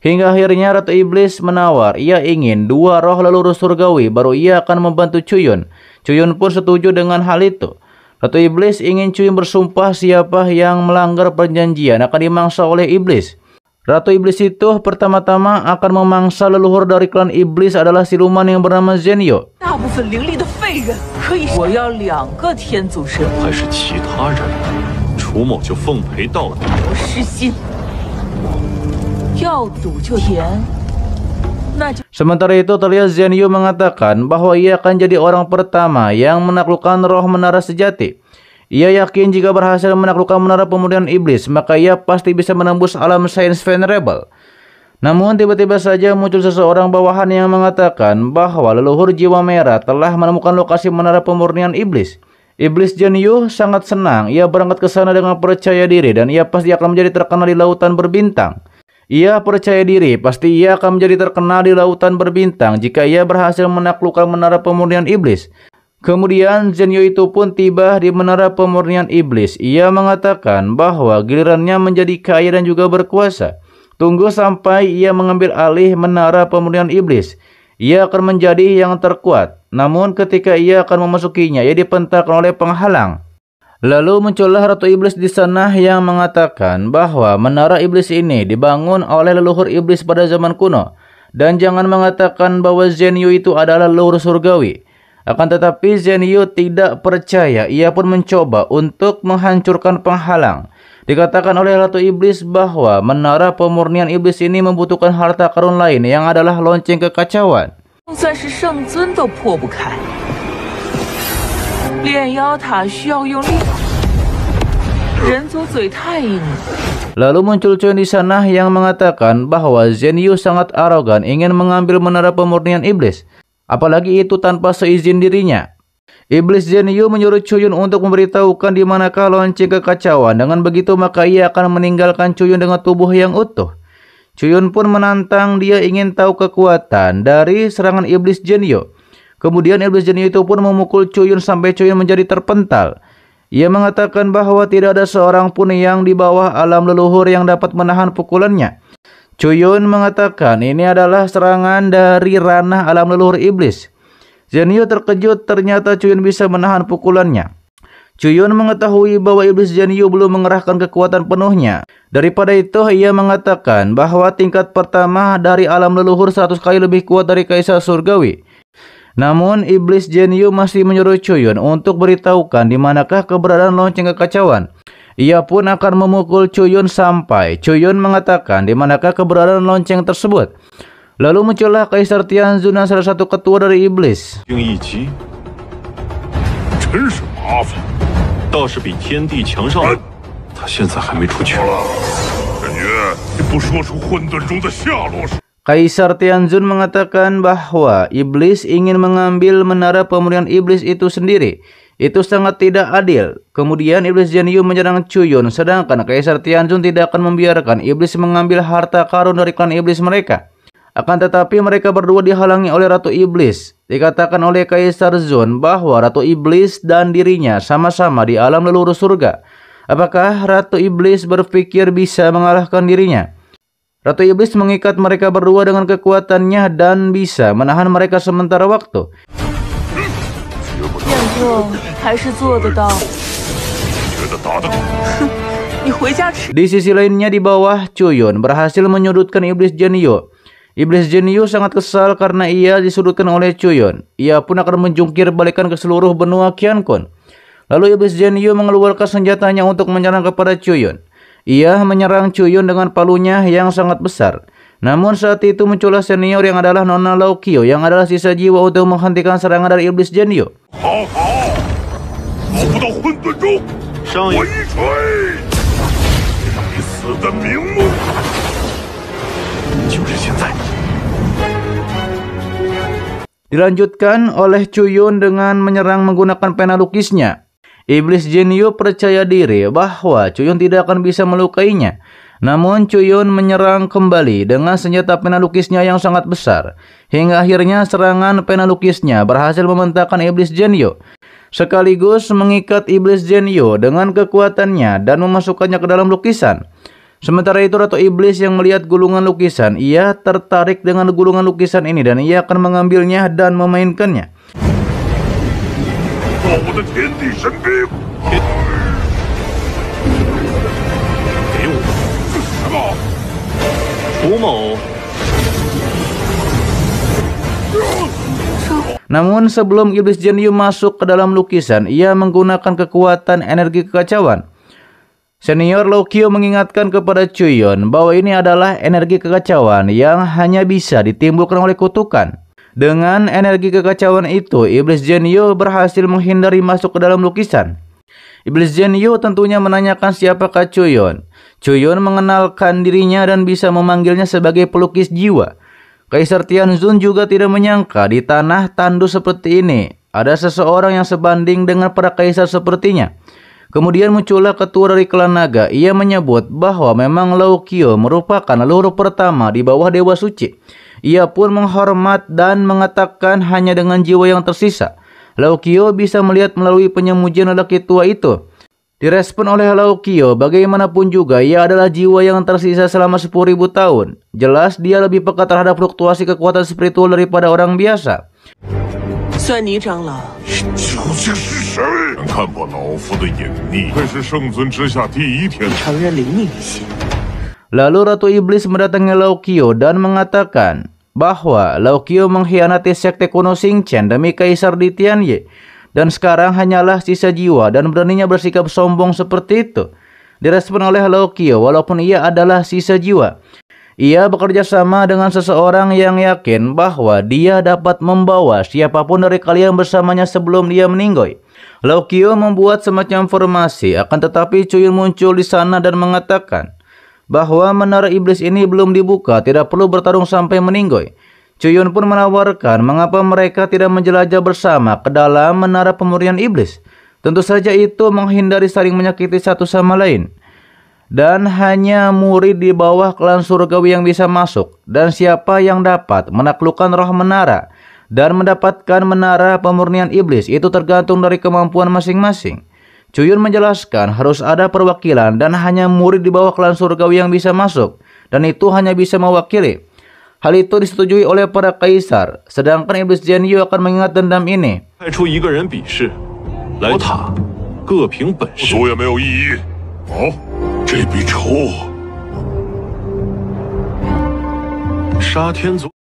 Hingga akhirnya Ratu Iblis menawar, ia ingin 2 roh leluhur surgawi, baru ia akan membantu Cuyun. Cuyun pun setuju dengan hal itu. Ratu Iblis ingin Cuyun bersumpah siapa yang melanggar perjanjian akan dimangsa oleh Iblis. Ratu Iblis itu pertama-tama akan memangsa leluhur dari klan Iblis adalah siluman yang bernama Zenyo. 大部分灵力的废人可以，我要2个天祖神，还是其他人，楚某就奉陪到底。我失心，要赌就甜，那就 Sementara itu terlihat Zenyo mengatakan bahwa ia akan jadi orang pertama yang menaklukkan roh menara sejati. Ia yakin jika berhasil menaklukkan menara pemurnian iblis, maka ia pasti bisa menembus alam sains venerable. Namun tiba-tiba saja muncul seseorang bawahan yang mengatakan bahwa leluhur jiwa merah telah menemukan lokasi menara pemurnian iblis. Iblis Zenyo sangat senang, ia berangkat ke sana dengan percaya diri dan ia pasti akan menjadi terkenal di lautan berbintang. Ia percaya diri pasti ia akan menjadi terkenal di lautan berbintang jika ia berhasil menaklukkan menara pemurnian iblis. Kemudian Zhenyu itu pun tiba di menara pemurnian iblis. Ia mengatakan bahwa gilirannya menjadi kaya dan juga berkuasa. Tunggu sampai ia mengambil alih menara pemurnian iblis. Ia akan menjadi yang terkuat. Namun ketika ia akan memasukinya, ia dipentalkan oleh penghalang. Lalu muncullah Ratu Iblis di sana yang mengatakan bahwa menara iblis ini dibangun oleh leluhur iblis pada zaman kuno. Dan jangan mengatakan bahwa Zhenyu itu adalah leluhur surgawi. Akan tetapi Zhenyu tidak percaya. Ia pun mencoba untuk menghancurkan penghalang. Dikatakan oleh Ratu Iblis bahwa menara pemurnian iblis ini membutuhkan harta karun lain yang adalah lonceng kekacauan. Lalu muncul Chuyon di sana yang mengatakan bahwa Zhenyu sangat arogan ingin mengambil menara pemurnian iblis. Apalagi itu tanpa seizin dirinya. Iblis Zhenyu menyuruh Chuyon untuk memberitahukan di manakah lonceng kekacauan. Dengan begitu maka ia akan meninggalkan Chuyon dengan tubuh yang utuh. Chuyon pun menantang, dia ingin tahu kekuatan dari serangan iblis Zhenyu. Kemudian iblis Zhenyu itu pun memukul Chuyon sampai Chuyon menjadi terpental. Ia mengatakan bahwa tidak ada seorang pun yang di bawah alam leluhur yang dapat menahan pukulannya. Chuyon mengatakan ini adalah serangan dari ranah alam leluhur iblis. Zhenyu terkejut, ternyata Chuyon bisa menahan pukulannya. Chuyon mengetahui bahwa iblis Zhenyu belum mengerahkan kekuatan penuhnya. Daripada itu ia mengatakan bahwa tingkat pertama dari alam leluhur 100 kali lebih kuat dari kaisar surgawi. Namun iblis Zhenyu masih menyuruh Chuyon untuk beritahukan di manakah keberadaan lonceng kekacauan. Ia pun akan memukul Chuyon sampai Chuyon mengatakan di manakah keberadaan lonceng tersebut. Lalu muncullah Kaisar Tianzun, salah satu ketua dari iblis. Kaisar Tianzun mengatakan bahwa iblis ingin mengambil menara pemurnian iblis itu sendiri. Itu sangat tidak adil. Kemudian iblis Zhenyu menyerang Chuyon, sedangkan Kaisar Tianzun tidak akan membiarkan iblis mengambil harta karun dari klan iblis mereka. Akan tetapi mereka berdua dihalangi oleh Ratu Iblis. Dikatakan oleh Kaisar Zun bahwa Ratu Iblis dan dirinya sama-sama di alam leluhur surga. Apakah Ratu Iblis berpikir bisa mengalahkan dirinya? Ratu Iblis mengikat mereka berdua dengan kekuatannya dan bisa menahan mereka sementara waktu. Di sisi lainnya di bawah, Chuyon berhasil menyudutkan iblis Zhenyu. Iblis Zhenyu sangat kesal karena ia disudutkan oleh Chuyon. Ia pun akan menjungkir balikan ke seluruh benua Qiankun. Lalu iblis Zhenyu mengeluarkan senjatanya untuk menyerang kepada Chuyon. Ia menyerang Chuyon dengan palunya yang sangat besar. Namun saat itu muncullah senior yang adalah Nona Laokio yang adalah sisa jiwa untuk menghentikan serangan dari iblis Zhenyu. Dilanjutkan oleh Chuyon dengan menyerang menggunakan pena lukisnya. Iblis Zhenyu percaya diri bahwa Chuyon tidak akan bisa melukainya. Namun Chuyon menyerang kembali dengan senjata pena lukisnya yang sangat besar. Hingga akhirnya serangan pena lukisnya berhasil membentangkan iblis Zhenyu. Sekaligus mengikat iblis Zhenyu dengan kekuatannya dan memasukkannya ke dalam lukisan. Sementara itu Ratu Iblis yang melihat gulungan lukisan, ia tertarik dengan gulungan lukisan ini dan ia akan mengambilnya dan memainkannya. Namun sebelum iblis Zhenyu masuk ke dalam lukisan, ia menggunakan kekuatan energi kekacauan. Senior Laokio mengingatkan kepada Chuyon bahwa ini adalah energi kekacauan yang hanya bisa ditimbulkan oleh kutukan. Dengan energi kekacauan itu, iblis Zhenyu berhasil menghindari masuk ke dalam lukisan. Iblis Zhenyu tentunya menanyakan siapakah Chuyon. Chuyon mengenalkan dirinya dan bisa memanggilnya sebagai pelukis jiwa. Kaisar Tianzun juga tidak menyangka di tanah tandus seperti ini ada seseorang yang sebanding dengan para kaisar sepertinya. Kemudian muncullah ketua dari klan naga. Ia menyebut bahwa memang Laokio merupakan leluhur pertama di bawah Dewa Suci. Ia pun menghormat dan mengatakan hanya dengan jiwa yang tersisa. Lao Qiu bisa melihat melalui penyemujian lelaki tua itu. Direspon oleh Lao Qiu, bagaimanapun juga ia adalah jiwa yang tersisa selama 10.000 tahun. Jelas dia lebih peka terhadap fluktuasi kekuatan spiritual daripada orang biasa. 算你长老。究竟是谁？能看破老夫的隐匿，会是圣尊之下第一天。承认灵异一些。 Lalu Ratu Iblis mendatangi Lao Qiu dan mengatakan bahwa Lao Qiu mengkhianati sekte kuno Xingchen demi Kaisar di Tianye, dan sekarang hanyalah sisa jiwa dan beraninya bersikap sombong seperti itu. Direspon oleh Lao Qiu, walaupun ia adalah sisa jiwa, ia bekerja sama dengan seseorang yang yakin bahwa dia dapat membawa siapapun dari kalian bersamanya sebelum dia meninggoy. Lao Qiu membuat semacam formasi, akan tetapi Cuyun muncul di sana dan mengatakan bahwa menara iblis ini belum dibuka, tidak perlu bertarung sampai meninggoy. Cuyun pun menawarkan mengapa mereka tidak menjelajah bersama ke dalam menara pemurnian iblis. Tentu saja itu menghindari saling menyakiti satu sama lain. Dan hanya murid di bawah klan surgawi yang bisa masuk. Dan siapa yang dapat menaklukkan roh menara dan mendapatkan menara pemurnian iblis itu tergantung dari kemampuan masing-masing. Cuyun menjelaskan harus ada perwakilan dan hanya murid di bawah klan surgawi yang bisa masuk. Dan itu hanya bisa mewakili. Hal itu disetujui oleh para kaisar. Sedangkan iblis Jianyu akan mengingat dendam ini. 派出一个人比试，来塔各凭本事。走也没有意义。好，这笔仇，杀天族。